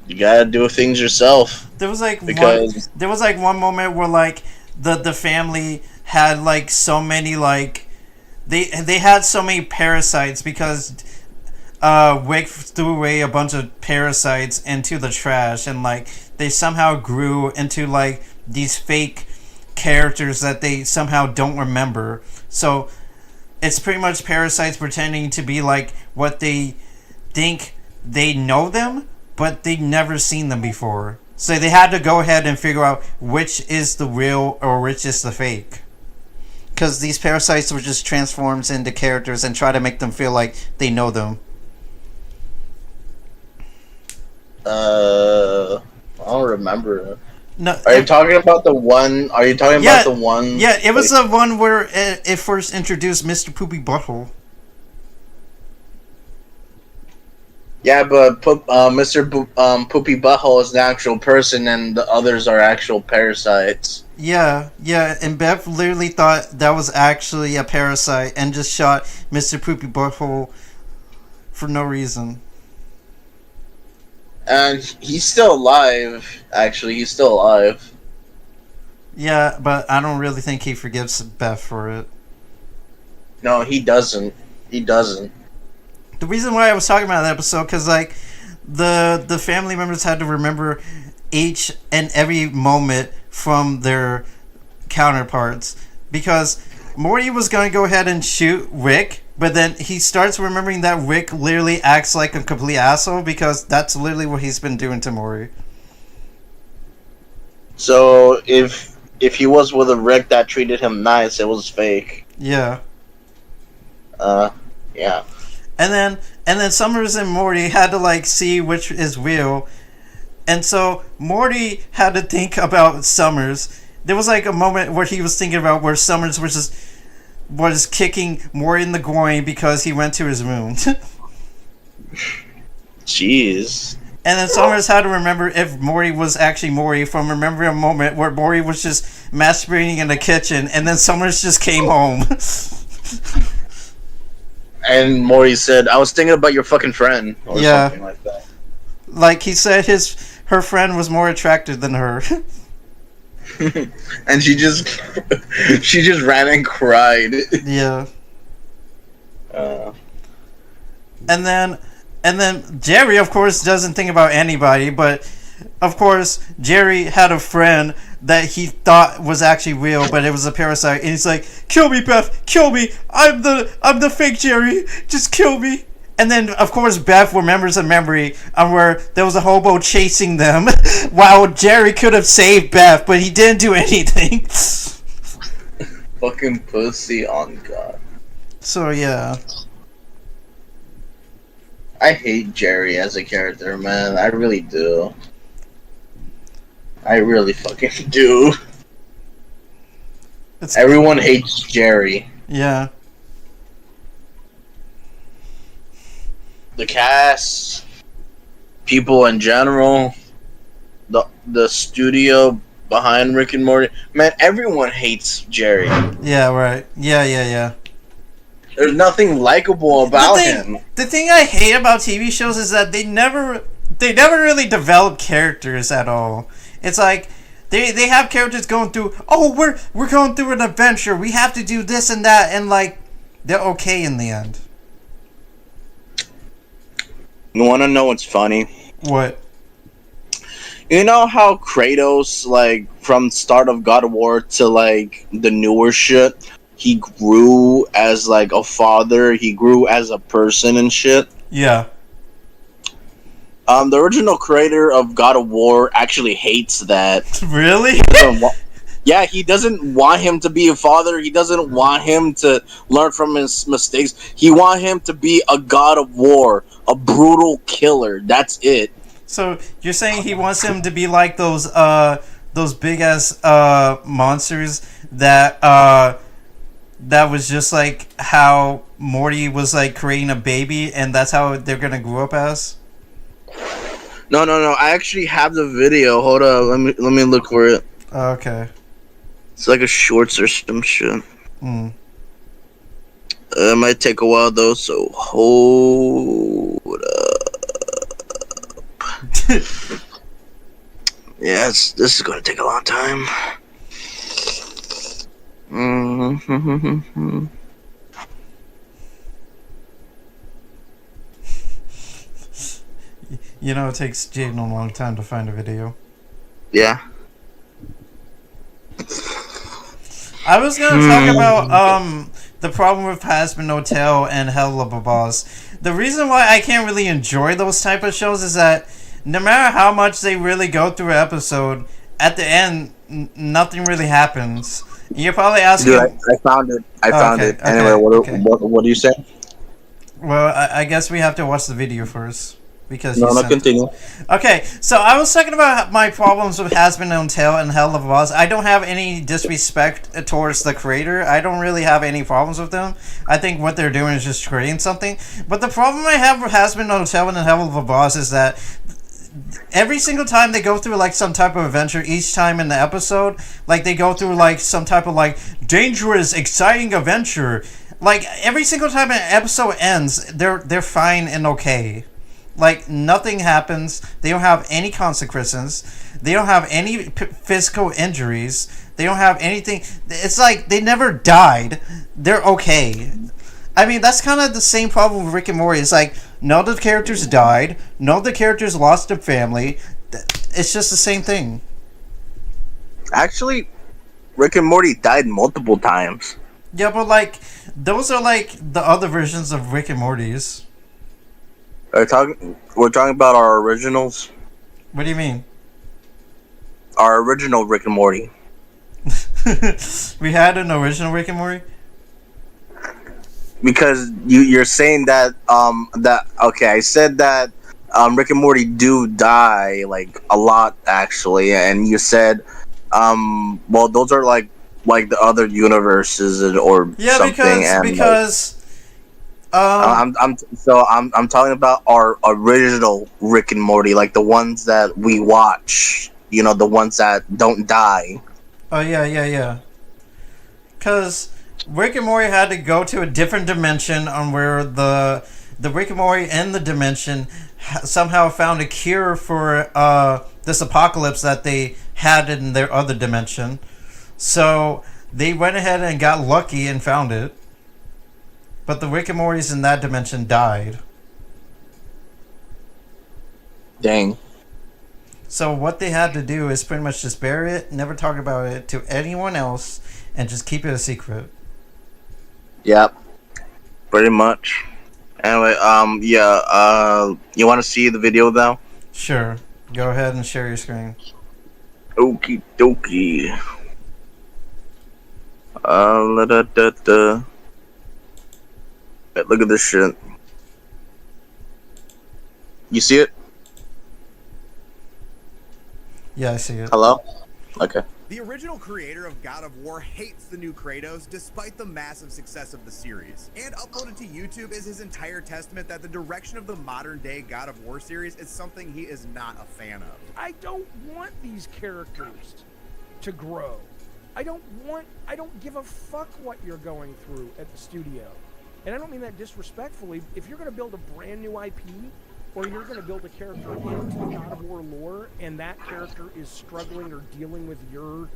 You gotta do things yourself. There was like one moment where like the family had like so many like they had so many parasites because Wick threw away a bunch of parasites into the trash, and like they somehow grew into like these fake characters that they somehow don't remember. So it's pretty much parasites pretending to be like what they think they know them, but they've never seen them before. So they had to go ahead and figure out which is the real or which is the fake. Because these parasites were just transformed into characters and try to make them feel like they know them. I don't remember. No, are you talking about the one? About the one? Yeah, it was the one where it first introduced Mr. Poopy Butthole. Yeah, but Mr. Poopy Butthole is an actual person, and the others are actual parasites. Yeah, and Bev literally thought that was actually a parasite and just shot Mr. Poopy Butthole for no reason. And he's still alive, actually. He's still alive. Yeah, but I don't really think he forgives Beth for it. No, he doesn't. The reason why I was talking about that episode, because like the family members had to remember each and every moment from their counterparts, because Morty was going to go ahead and shoot Rick, but then he starts remembering that Rick literally acts like a complete asshole, because that's literally what he's been doing to Morty. So if he was with a Rick that treated him nice, it was fake. Yeah. Yeah. And then Summers and Morty had to like see which is real. And so Morty had to think about Summers. There was like a moment where he was thinking about where Summers was kicking Morty in the groin because he went to his room. Jeez. And then Summers had to remember if Morty was actually Morty from remembering a moment where Morty was just masturbating in the kitchen, and then Summers just came home. And Maury said, "I was thinking about your fucking friend," or something like that. Like he said, her friend was more attractive than her. And she just ran and cried. Yeah. Uh, And then Jerry, of course, doesn't think about anybody, but of course Jerry had a friend that he thought was actually real, but it was a parasite, and he's like, "Kill me, Beth! Kill me! I'm the fake Jerry! Just kill me!" And then, of course, Beth remembers a memory on where there was a hobo chasing them, while Jerry could have saved Beth, but he didn't do anything. fucking pussy on God. So yeah. I hate Jerry as a character, man. I really do. I really fucking do. Everyone hates Jerry. Yeah. The cast, people in general, the studio behind Rick and Morty. Man, everyone hates Jerry. Yeah, right. Yeah. There's nothing likable about him. The thing I hate about TV shows is that they never really develop characters at all. It's like they have characters going through, "Oh, we're going through an adventure. We have to do this and that," and like they're okay in the end. You want to know what's funny? What? You know how Kratos, like, from start of God of War to, like, the newer shit, he grew as, like, a father, he grew as a person and shit? Yeah. The original creator of God of War actually hates that. Really? Yeah, he doesn't want him to be a father. He doesn't want him to learn from his mistakes. He wants him to be a God of War, a brutal killer. That's it. So you're saying he wants him to be like those big ass monsters that was just like how Morty was like creating a baby, and that's how they're gonna grow up as? No. I actually have the video. Hold up. Let me look for it. Okay. It's like a shorts or some shit. Mm. It might take a while though, so hold up. Yeah, this is gonna take a long time. You know, it takes Jaiden a long time to find a video. Yeah. I was gonna talk about the problem with Hazbin Hotel and Hell of a Boss. The reason why I can't really enjoy those type of shows is that no matter how much they really go through an episode, at the end nothing really happens. You're probably asking. Dude, I found it. I found it. Anyway, what do you say? Well, I guess we have to watch the video first. Because no, continue. Okay, so I was talking about my problems with Hazbin Hotel and Hell of a Boss. I don't have any disrespect towards the creator. I don't really have any problems with them. I think what they're doing is just creating something. But the problem I have with Hazbin Hotel and Hell of a Boss is that every single time they go through like some type of adventure, each time in the episode, like they go through like some type of like dangerous, exciting adventure. Like every single time an episode ends, they're fine and okay. Like, nothing happens. They don't have any consequences. They don't have any physical injuries. They don't have anything. It's like they never died. They're okay. I mean, that's kind of the same problem with Rick and Morty. It's like, none of the characters died. None of the characters lost their family. It's just the same thing. Actually, Rick and Morty died multiple times. Yeah, but, like, those are, like, the other versions of Rick and Morty's. We're talking about our originals. What do you mean? Our original Rick and Morty. We had an original Rick and Morty? because you're saying that okay, I said that Rick and Morty do die like a lot actually, and you said well those are like the other universes or Yeah, something, and like um I'm talking about our original Rick and Morty, like the ones that we watch, the ones that don't die. oh yeah. Because Rick and Morty had to go to a different dimension on where the Rick and Morty in the dimension somehow found a cure for this apocalypse that they had in their other dimension. So they went ahead and got lucky and found it. But the Rick and Mortys in that dimension died. Dang. So what they had to do is pretty much just bury it, never talk about it to anyone else, and just keep it a secret. Yep. Pretty much. Anyway, you want to see the video though? Sure. Go ahead and share your screen. Okie dokie. Da. Look at this shit. You see it? Yeah, I see it. Hello? Okay. The original creator of God of War hates the new Kratos despite the massive success of the series. And uploaded to YouTube is his entire testament that the direction of the modern day God of War series is something he is not a fan of. I don't want these characters to grow. I don't give a fuck what you're going through at the studio. And I don't mean that disrespectfully. If you're going to build a brand new IP, or you're going to build a character into the God of War lore, and that character is struggling or dealing with your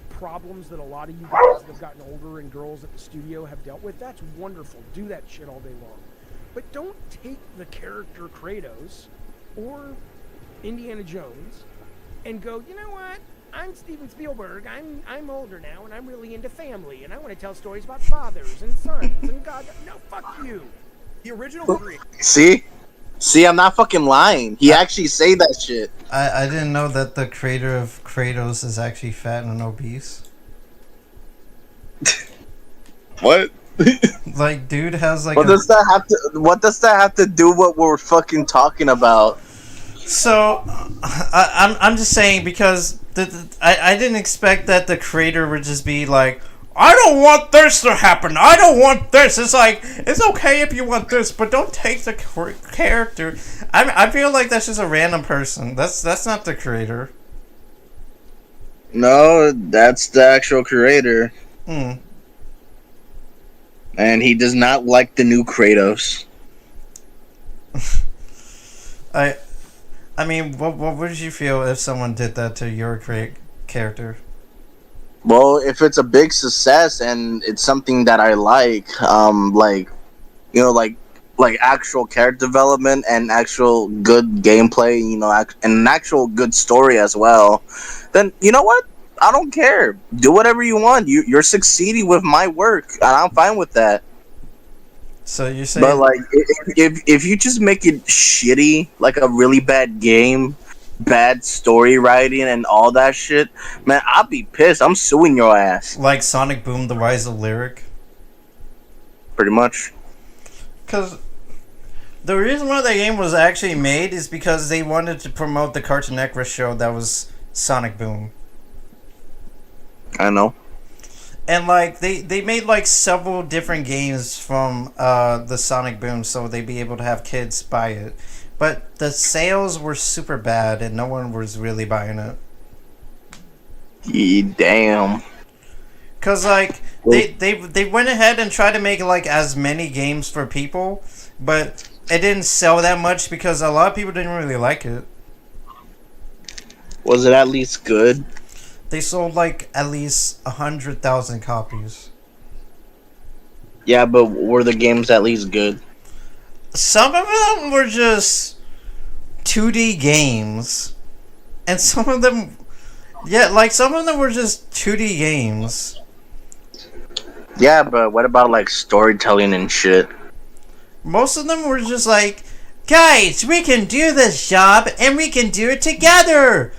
problems that a lot of you guys that have gotten older and girls at the studio have dealt with, that's wonderful. Do that shit all day long. But don't take the character Kratos or Indiana Jones and go, you know what? I'm Steven Spielberg. I'm older now, and I'm really into family, and I want to tell stories about fathers and sons and God. No, fuck you. The original creator. See, I'm not fucking lying. He actually say that shit. I didn't know that the creator of Kratos is actually fat and obese. What? Like, dude has like. What does that have to do with what we're fucking talking about? So, I'm just saying because I didn't expect that the creator would just be like, I don't want this to happen. I don't want this. It's like, it's okay if you want this, but don't take the character. I feel like that's just a random person. That's not the creator. No, that's the actual creator. And he does not like the new Kratos. I mean, what would you feel if someone did that to your character? Well, if it's a big success and it's something that I like actual character development and actual good gameplay, and an actual good story as well, then you know what? I don't care. Do whatever you want. You're succeeding with my work, and I'm fine with that. So you're saying, but like, if you just make it shitty, like a really bad game, bad story writing and all that shit, man, I'll be pissed. I'm suing your ass. like Sonic Boom: The Rise of Lyric? Pretty much. Because the reason why that game was actually made is because they wanted to promote the Cartoon Network show that was Sonic Boom. I know. And like they made like several different games from the Sonic Boom so they'd be able to have kids buy it. But the sales were super bad and no one was really buying it. Yeah, damn. Cause like they went ahead and tried to make like as many games for people, but it didn't sell that much because a lot of people didn't really like it. Was it at least good? They sold like at least 100,000 copies. Yeah, but were the games at least good? Some of them were just 2D games, and some of them, some of them were just 2D games. Yeah, but what about like storytelling and shit? Most of them were just like, guys, we can do this job and we can do it together.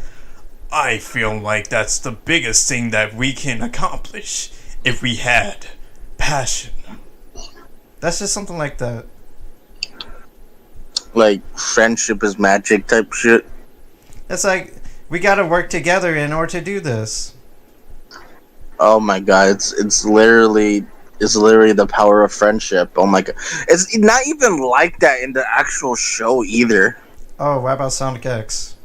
I feel like that's the biggest thing that we can accomplish if we had passion. That's just something like that. Like friendship is magic type shit. It's like we got to work together in order to do this. Oh my god, it's literally the power of friendship. Oh my god, it's not even like that in the actual show either. Oh, what about Sonic X?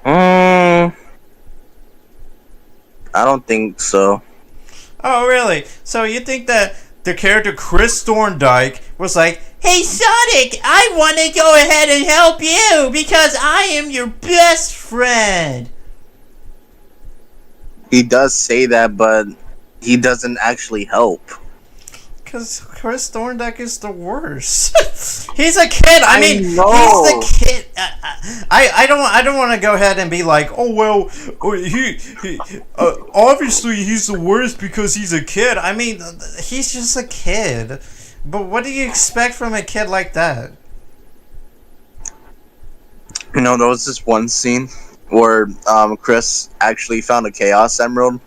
I don't think so. Oh, really? So you think that the character Chris Thorndike was like, "Hey Sonic, I want to go ahead and help you because I am your best friend." He does say that, but he doesn't actually help. Because Chris Thorndike is the worst. He's a kid. I mean, he's know. the kid. I don't want to go ahead and be like, oh well, he obviously he's the worst because he's a kid. I mean, he's just a kid. But what do you expect from a kid like that? You know, there was this one scene where Chris actually found a Chaos Emerald,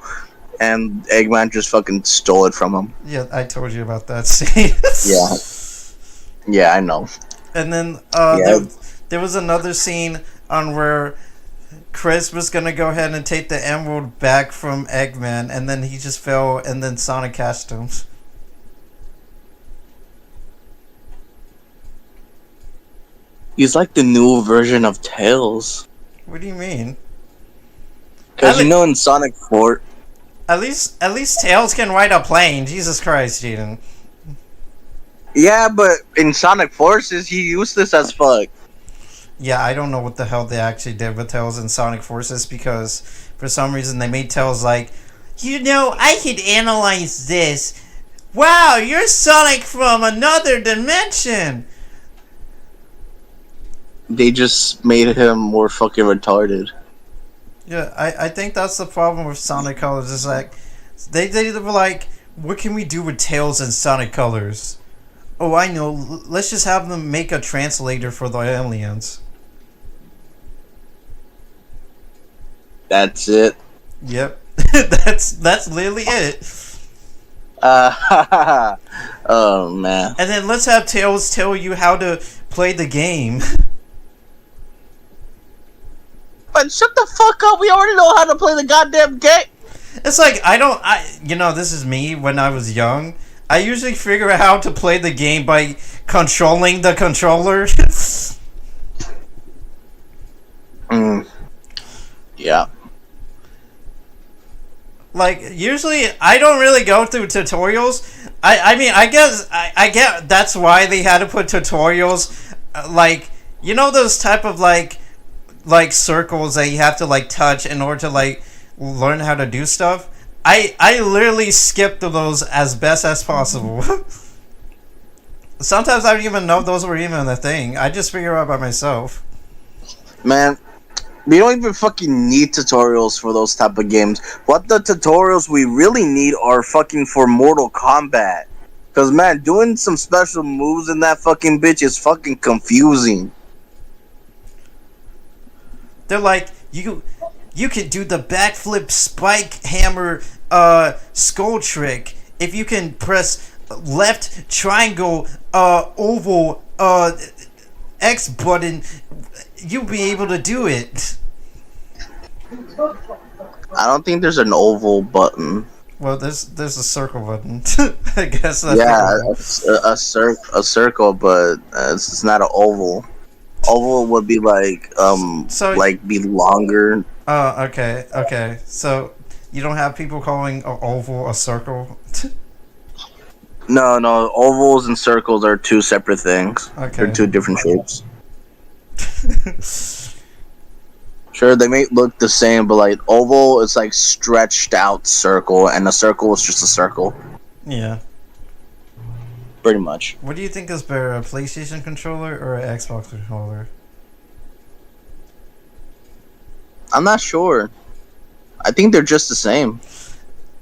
and Eggman just fucking stole it from him. Yeah, I told you about that scene. Yeah, I know. And then Yeah. there was another scene on where Chris was gonna go ahead and take the emerald back from Eggman, and then he just fell, and then Sonic catched him. He's like the new version of Tails. What do you mean? Because you know in Sonic 4... At least Tails can ride a plane. Jesus Christ, Jaiden. Yeah, but in Sonic Forces, he useless as fuck. Yeah, I don't know what the hell they actually did with Tails in Sonic Forces, because for some reason they made Tails like, you know, I could analyze this. Wow, you're Sonic from another dimension. They just made him more fucking retarded. Yeah, I think that's the problem with Sonic Colors. Is like, they were like, what can we do with Tails and Sonic Colors? Oh, I know. Let's just have them make a translator for the aliens. That's it. Yep, that's literally it. Oh man. And then let's have Tails tell you how to play the game. But shut the fuck up! We already know how to play the goddamn game. It's like this is me when I was young. I usually figure out how to play the game by controlling the controller. Yeah. Like, usually I don't really go through tutorials. I mean, I guess I get that's why they had to put tutorials. Like, you know those type of like circles that you have to like touch in order to like learn how to do stuff. I literally skip through those as best as possible. Sometimes I don't even know those were even a thing. I just figure out by myself. Man, we don't even fucking need tutorials for those type of games. What the tutorials we really need are fucking for Mortal Kombat. Cause man, doing some special moves in that fucking bitch is fucking confusing. They're like, you can do the backflip spike hammer skull trick if you can press left triangle oval X button, you'll be able to do it. I don't think there's an oval button. Well, there's a circle button. I guess that's a circle, but it's not an oval. Oval would be like be longer. Oh, okay. So you don't have people calling an oval a circle? No, ovals and circles are two separate things. Okay. They're two different shapes. Sure, they may look the same, but like oval is like stretched out circle, and a circle is just a circle. Yeah. Pretty much. What do you think is better, a PlayStation controller or an Xbox controller? I'm not sure. I think they're just the same.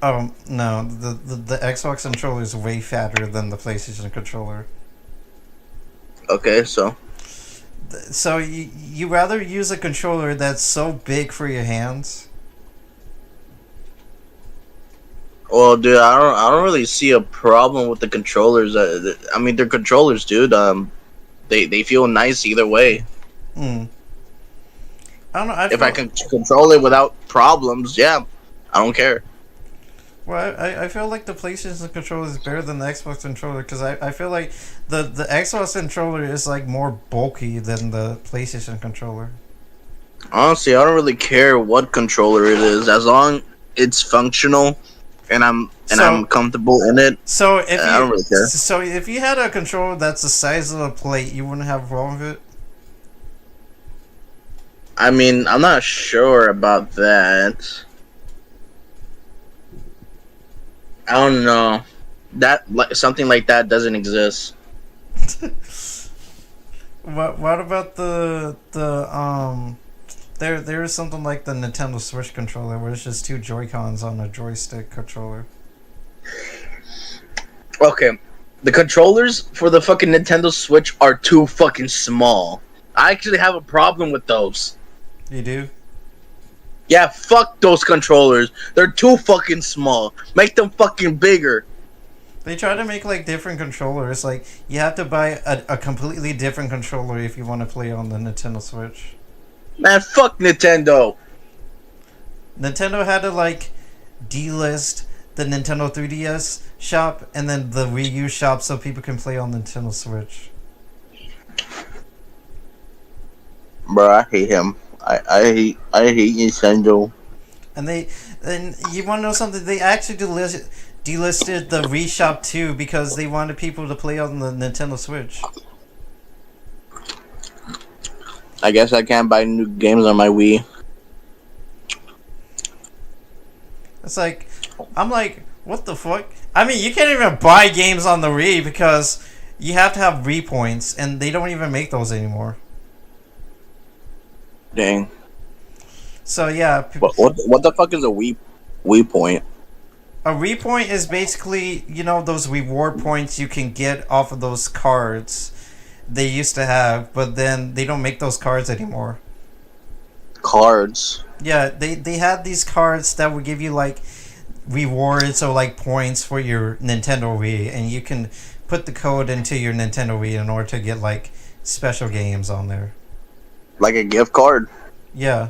Oh no, the Xbox controller is way fatter than the PlayStation controller. Okay, so you rather use a controller that's so big for your hands? Well, dude, I don't really see a problem with the controllers. I mean, they're controllers, dude. They feel nice either way. Hmm. I don't know. I If I feel can control it without problems, yeah, I don't care. well. I feel like the PlayStation controller is better than the Xbox controller because I feel like the Xbox controller is like more bulky than the PlayStation controller. Honestly, I don't really care what controller it is, as long it's functional and I'm So comfortable in it. so if I don't you really care. so if you had a controller that's the size of a plate, you wouldn't have a problem with it. I mean, I'm not sure about that. I don't know. That like something like that doesn't exist. What about the there is something like the Nintendo Switch controller where it's just two Joy-Cons on a joystick controller. Okay, the controllers for the fucking Nintendo Switch are too fucking small. I actually have a problem with those. You do? Yeah, fuck those controllers. They're too fucking small. Make them fucking bigger. They try to make like different controllers. Like you have to buy a completely different controller if you want to play on the Nintendo Switch. Man, fuck Nintendo. Nintendo had to like delist the Nintendo 3DS shop and then the Wii U shop so people can play on Nintendo Switch. Bro, I hate him. I hate Nintendo. And you want to know something? They actually delisted the Wii shop too because they wanted people to play on the Nintendo Switch. I guess I can't buy new games on my Wii. It's like, I'm like, what the fuck? I mean, you can't even buy games on the Wii because you have to have Wii points, and they don't even make those anymore. Dang. So yeah, What the fuck is a Wii point? a Wii point is basically, you know, those reward points you can get off of those cards they used to have, but then they don't make those cards anymore. Cards. Yeah, they had these cards that would give you like rewards or like points for your Nintendo Wii, and you can put the code into your Nintendo Wii in order to get like special games on there. Like a gift card. Yeah.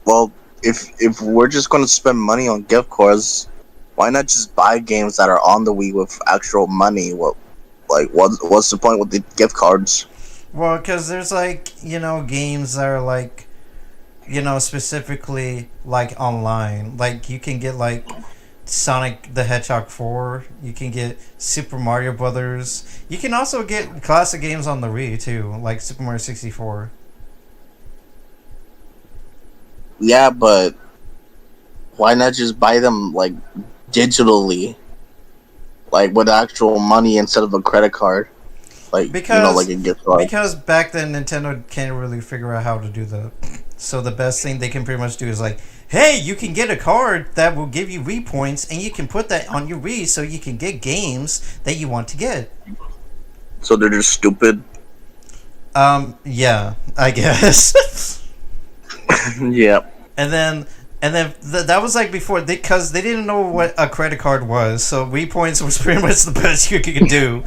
Well, if we're just gonna spend money on gift cards, why not just buy games that are on the Wii with actual money? What's the point with the gift cards? Well, because there's like, you know, games that are like, you know, specifically like online. Like you can get like Sonic the Hedgehog 4. You can get Super Mario Brothers. You can also get classic games on the Wii too, like Super Mario 64. Yeah, but why not just buy them like digitally, like with actual money instead of a credit card? Like, Because like a gift card. because back then Nintendo can't really figure out how to do that. So the best thing they can pretty much do is like, hey, you can get a card that will give you Wii points, and you can put that on your Wii so you can get games that you want to get. So they're just stupid. Yeah, I guess. Yeah. And then that was like before because they didn't know what a credit card was, so Wii points was pretty much the best you could do.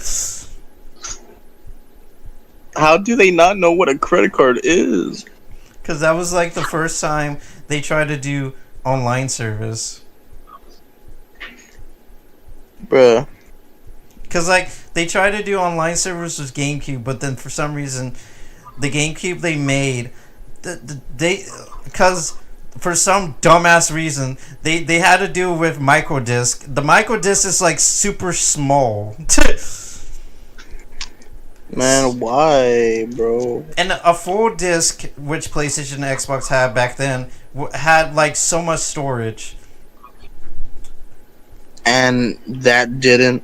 How do they not know what a credit card is? Because that was like the first time they tried to do online service. Bruh. Because like they tried to do online service with GameCube, but then for some reason, the GameCube they made, because for some dumbass reason they had to do with microdisc. The microdisc is like super small. Man, why, bro? And a full disc, which PlayStation and Xbox had back then, had like so much storage. And that didn't.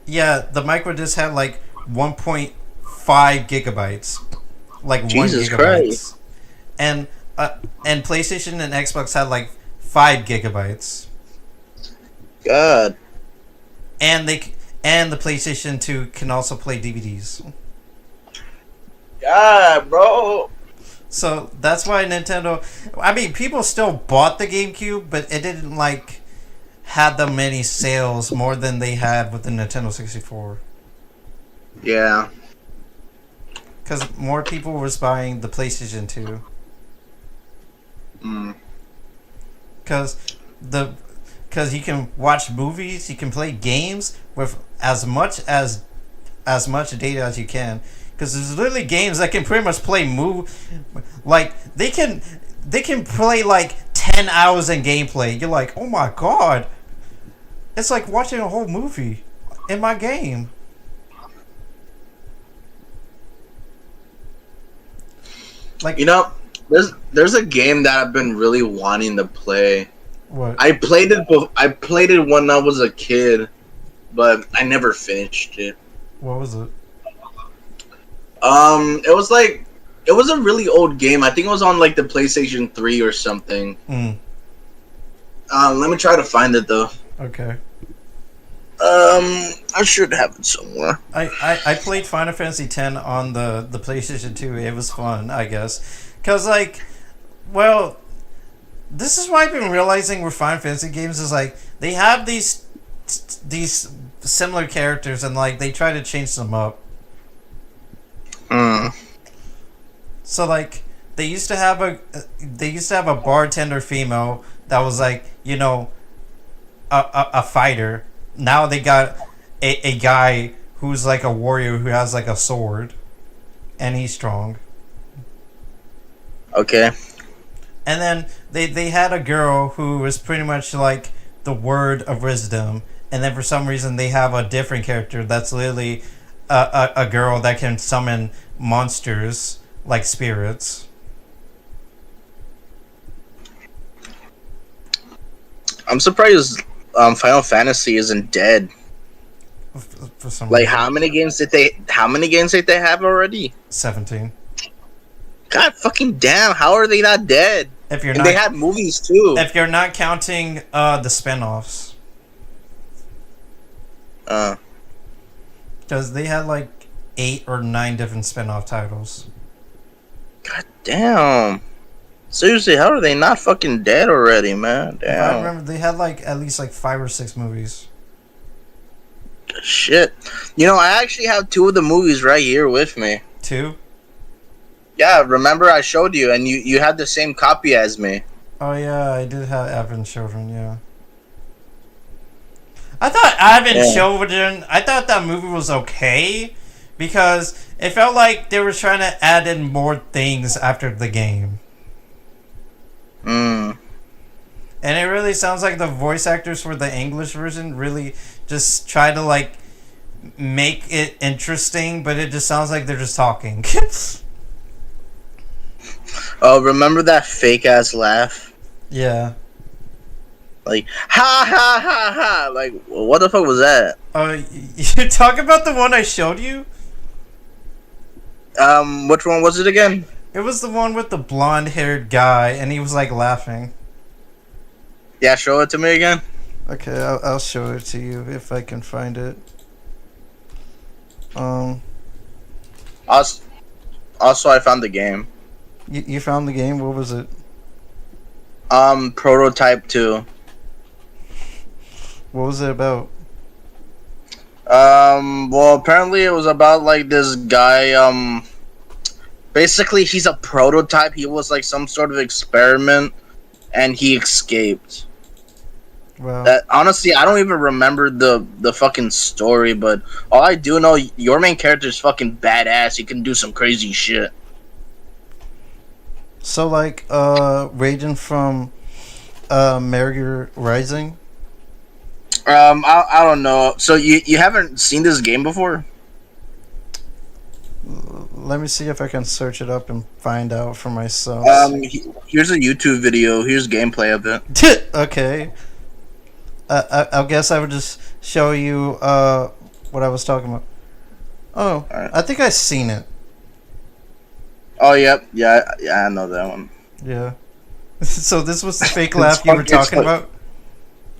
Yeah, the microdisc had like 1.5 gigabytes, like Jesus 1 gigabyte, Christ. and PlayStation and Xbox had like 5 gigabytes, God. and the PlayStation 2 can also play DVDs. God, bro. So that's why Nintendo. I mean, people still bought the GameCube, but it didn't like had the many sales more than they had with the Nintendo 64. Yeah. Because more people was buying the PlayStation 2. Mm. Because you can watch movies, you can play games with as much data as you can. Because there's literally games that can pretty much play like they can play like 10 hours in gameplay. You're like, oh my god, it's like watching a whole movie in my game. Like, You know, there's a game that I've been really wanting to play. what? I played it when I was a kid, but I never finished it. What was it? It was a really old game. I think it was on like the PlayStation 3 or something. Let me try to find it though. Okay. I should have it somewhere. I played Final Fantasy X on the PlayStation 2. It was fun, I guess. Because, like, well, this is what I've been realizing with Final Fantasy games is, like, they have these similar characters and, like, they try to change them up. So, like, they used to have a bartender female that was, like, you know, a fighter. Now they got a guy who's like a warrior who has like a sword, and he's strong. Okay. And then they had a girl who was pretty much like the word of wisdom, and then for some reason they have a different character that's literally a girl that can summon monsters like spirits. I'm surprised Final Fantasy isn't dead. For some Like reason. how many games did they have already? 17. God fucking damn, how are they not dead? If you're And not, they had movies too. if you're not counting the spin-offs, because they had like 8 or 9 different spin-off titles. God damn. Seriously, how are they not fucking dead already, man? If I Damn. remember, they had like at least like 5 or 6 movies. Shit. You know, I actually have 2 of the movies right here with me. 2? Yeah, remember I showed you, and you had the same copy as me. Oh yeah, I did have Advent Children. Yeah. I thought Advent Children. I thought that movie was okay because it felt like they were trying to add in more things after the game. And it really sounds like the voice actors for the English version really just try to like make it interesting, but it just sounds like they're just talking. Oh, remember that fake ass laugh? Yeah. Like, ha ha ha ha! Like, what the fuck was that? You talk about the one I showed you? Which one was it again? It was the one with the blonde-haired guy, and he was like laughing. Yeah, show it to me again. Okay, I'll show it to you if I can find it. Also, I found the game. You found the game? What was it? Prototype 2. What was it about? Well, apparently it was about like this guy, basically he's a prototype. He was like some sort of experiment, and he escaped. Well, That honestly, I don't even remember the fucking story, but all I do know, your main character is fucking badass. He can do some crazy shit. so like, Raiden from, Mercury Rising? I don't know. So you haven't seen this game before? Let me see if I can search it up and find out for myself. Here's a YouTube video. Here's gameplay of it. Okay. I guess I would just show you what I was talking about. Oh, Alright. I think I've seen it. Oh, yep. Yeah, I know that one. Yeah. So this was the fake laugh you were talking about?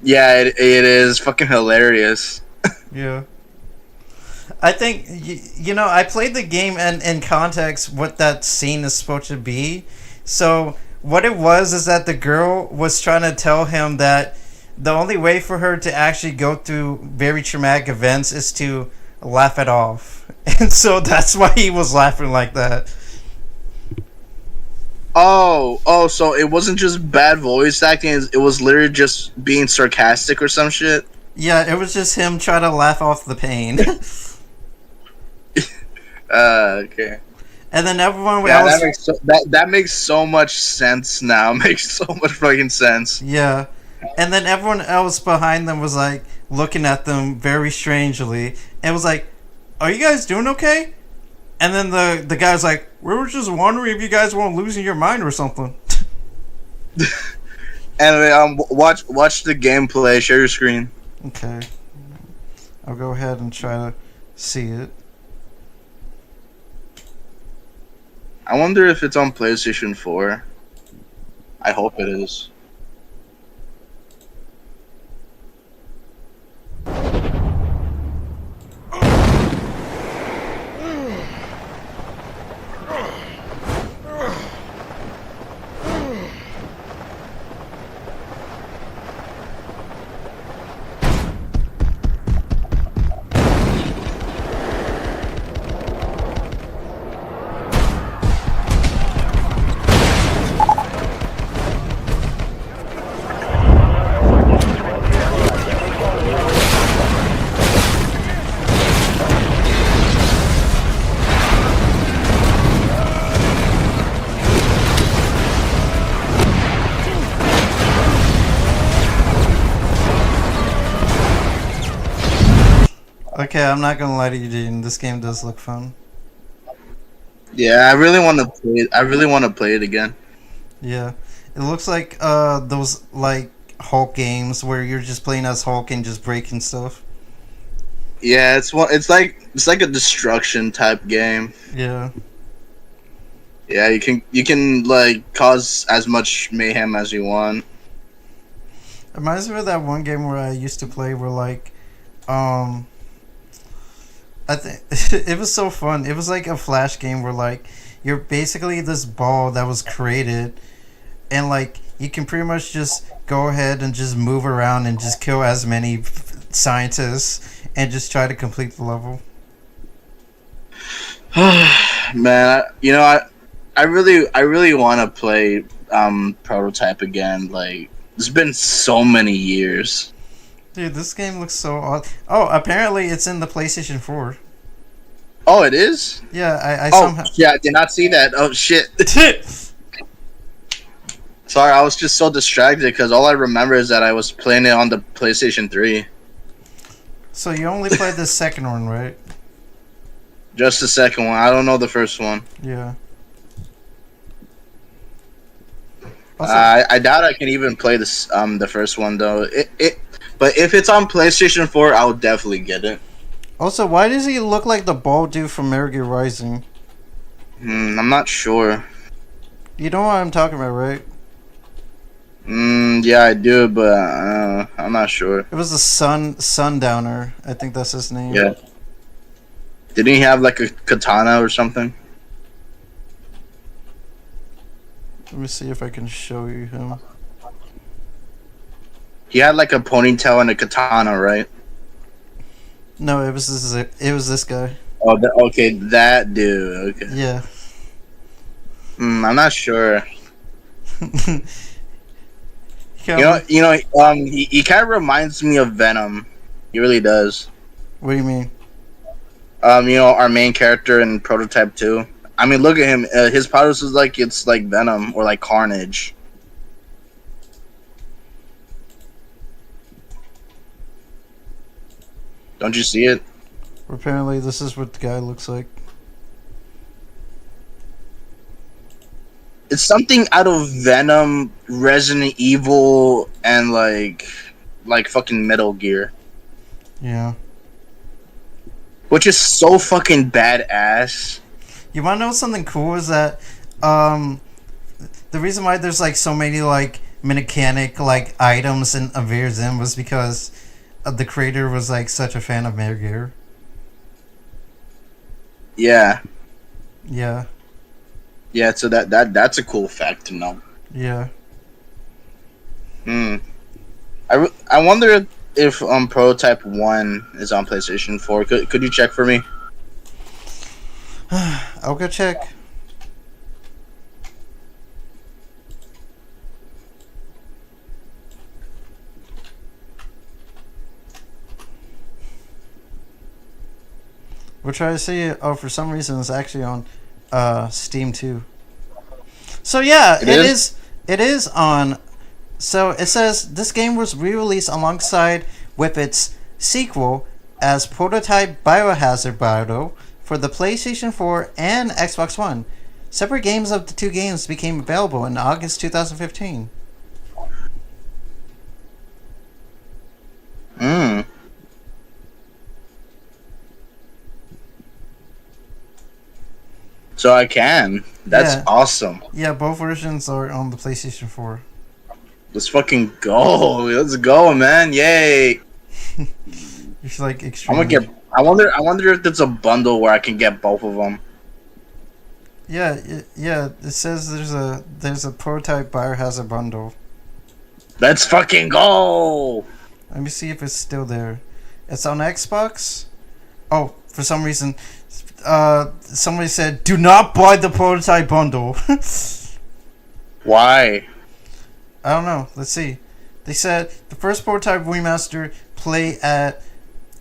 Yeah, it is fucking hilarious. Yeah. I think I played the game and in context what that scene is supposed to be. So what it was is that the girl was trying to tell him that the only way for her to actually go through very traumatic events is to laugh it off, and so that's why he was laughing like that. Oh, so it wasn't just bad voice acting, it was literally just being sarcastic or some shit? Yeah, it was just him trying to laugh off the pain. Okay. And then everyone Yeah, else... that makes so much sense now. Makes so much fucking sense. Yeah. And then everyone else behind them was like looking at them very strangely and was like, "Are you guys doing okay?" And then the guy's like, "We were just wondering if you guys weren't losing your mind or something." Anyway, watch the gameplay. Share your screen. Okay. I'll go ahead and try to see it. I wonder if it's on PlayStation 4. I hope it is. Okay, I'm not gonna lie to you, Jaiden. This game does look fun. Yeah, I really want to play it. I really want to play it again. Yeah. It looks like those like Hulk games where you're just playing as Hulk and just breaking stuff. Yeah, it's like a destruction type game. Yeah. Yeah, you can like cause as much mayhem as you want. It reminds me of that one game where I used to play where like I think it was so fun. It was like a flash game where like you're basically this ball that was created and like you can pretty much just go ahead and just move around and just kill as many scientists and just try to complete the level. Man, I really want to play Prototype again. Like, it's been so many years. Dude, this game looks so odd. Oh, apparently it's in the PlayStation 4. Oh, it is? Yeah, I Oh, somehow... yeah, I did not see that. Oh, shit. Sorry, I was just so distracted because all I remember is that I was playing it on the PlayStation 3. So you only played the second one, right? Just the second one. I don't know the first one. Yeah. Also, I doubt I can even play this the first one though. But if it's on PlayStation 4, I would definitely get it. also, why does he look like the bald dude from Metal Gear Rising? I'm not sure. You know what I'm talking about, right? Yeah, I do, but I'm not sure. It was the Sundowner. I think that's his name. Yeah. Didn't he have like a katana or something? Let me see if I can show you him. He had like a ponytail and a katana, right? No, it was this guy. Oh, okay, that dude. Okay. Yeah. I'm not sure. Kinda- He kind of reminds me of Venom. He really does. What do you mean? Our main character in Prototype 2. I mean, look at him. His powers is like it's like Venom or like Carnage. Don't you see it? Apparently, this is what the guy looks like. It's something out of Venom, Resident Evil, and like fucking Metal Gear, Yeah. which is so fucking badass. You want to know something cool is that the reason why there's like so many like mechanic like items in Avier's Zim was because the creator was like such a fan of Metal Gear. Yeah. Yeah. Yeah, so that's a cool fact to know. Yeah. Hmm. I wonder if Prototype 1 is on PlayStation 4. Could you check for me? I'll go check. We'll try to see it. Oh, for some reason, it's actually on Steam too. So yeah, It is? It is on. So it says this game was re-released alongside with its sequel as Prototype Biohazard Battle for the PlayStation 4 and Xbox One. Separate games of the two games became available in August 2015. Hmm. So I can. That's Yeah. awesome. Yeah, both versions are on the PlayStation 4. Let's fucking go. Let's go, man. Yay. It's like I'm extremely. gonna get. I wonder if there's a bundle where I can get both of them. Yeah, yeah. It says there's a Prototype Biohazard bundle. Let's fucking go. Let me see if it's still there. It's on Xbox. Oh, for some reason, somebody said, "Do not buy the Prototype bundle." Why? I don't know. Let's see. They said the first Prototype remaster play at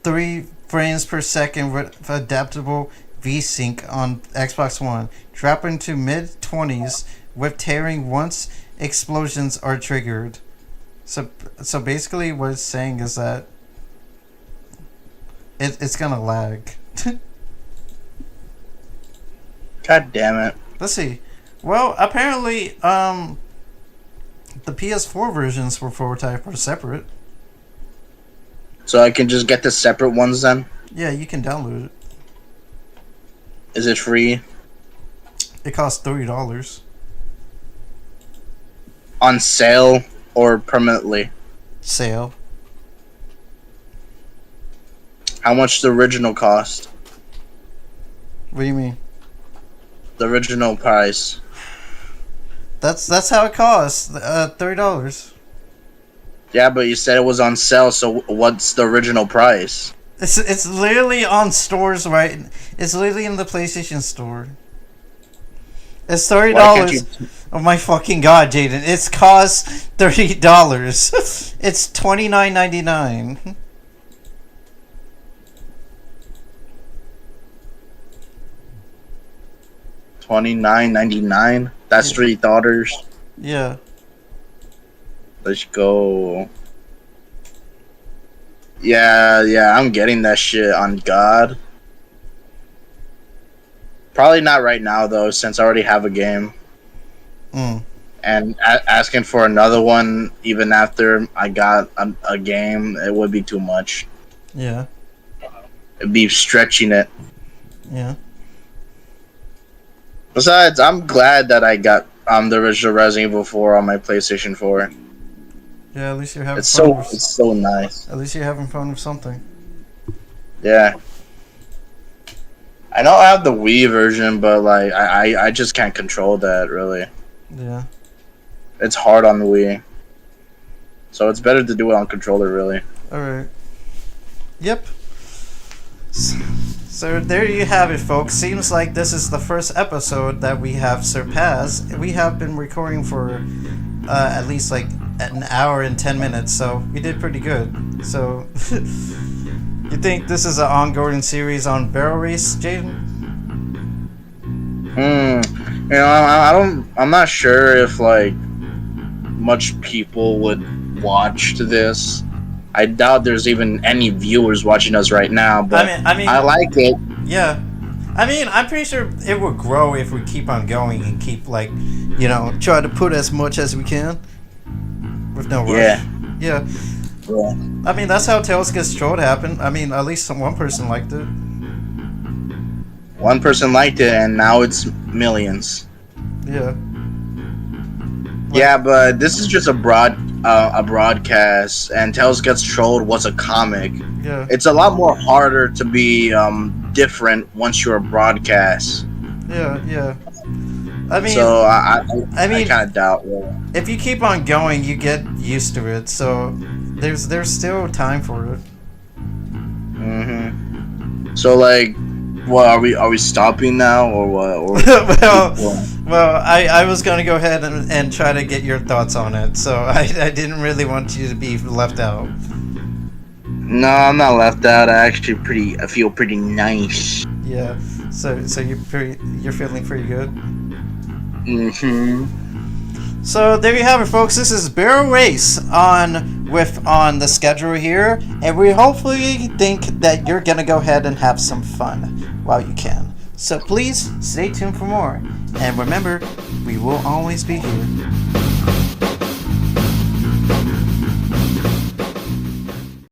3 frames per second with adaptable VSync on Xbox One, dropping to mid-20s with tearing once explosions are triggered. So basically, what it's saying is that it's gonna lag. God damn it. Let's see. Well, apparently, the PS4 versions for Prototype are separate. So I can just get the separate ones then? Yeah, you can download it. Is it free? It costs $30. On sale or permanently? Sale. How much the original cost? What do you mean? The original price. That's how it costs. $30. Yeah, but you said it was on sale, so what's the original price? It's literally on stores, right? It's literally in the PlayStation Store. It's $30. Why can't you- Oh my fucking god, Jaiden! It's cost $30. It's $29.99. $29.99. That's $3. Yeah. Let's go. Yeah, I'm getting that shit on God. Probably not right now though, since I already have a game. Mm. And asking for another one even after I got a game, it would be too much. Yeah. It'd be stretching it. Yeah. Besides, I'm glad that I got the original Resident Evil 4 on my PlayStation 4. Yeah. At least you're having It's fun. so nice. At least you're having fun with something. Yeah. I know I have the Wii version, but like I just can't control that really. Yeah. It's hard on the Wii. So it's better to do it on controller really. Alright. Yep. So there you have it, folks. Seems like this is the first episode that we have surpassed. We have been recording for at least like an hour and 10 minutes, so we did pretty good. So, you think this is an ongoing series on Barrel Race, Jaiden? You know, I'm not sure if like much people would watch this. I doubt there's even any viewers watching us right now, but I mean, I like it. yeah. I mean, I'm pretty sure it will grow if we keep on going and keep like, you know, try to put as much as we can with no rush. Yeah. Yeah. Yeah. I mean, that's how Tales Gets Trolled happened. I mean, at least one person liked it. One person liked it, and now it's millions. Yeah. Yeah, but this is just a broadcast, and Tales Gets Trolled was a comic. Yeah. It's a lot more harder to be different once you're a broadcast. Yeah. I mean, So I mean, kind of doubt. Yeah. if you keep on going, you get used to it. So there's still time for it. So like, what are we stopping now or what? Or well, I was gonna go ahead and try to get your thoughts on it. So I didn't really want you to be left out. No, I'm not left out. I feel pretty nice. Yeah. So you're feeling pretty good. So there you have it, folks. This is Barrel Race on the schedule here, and we hopefully think that you're gonna go ahead and have some fun while you can. So please stay tuned for more, and remember, we will always be here.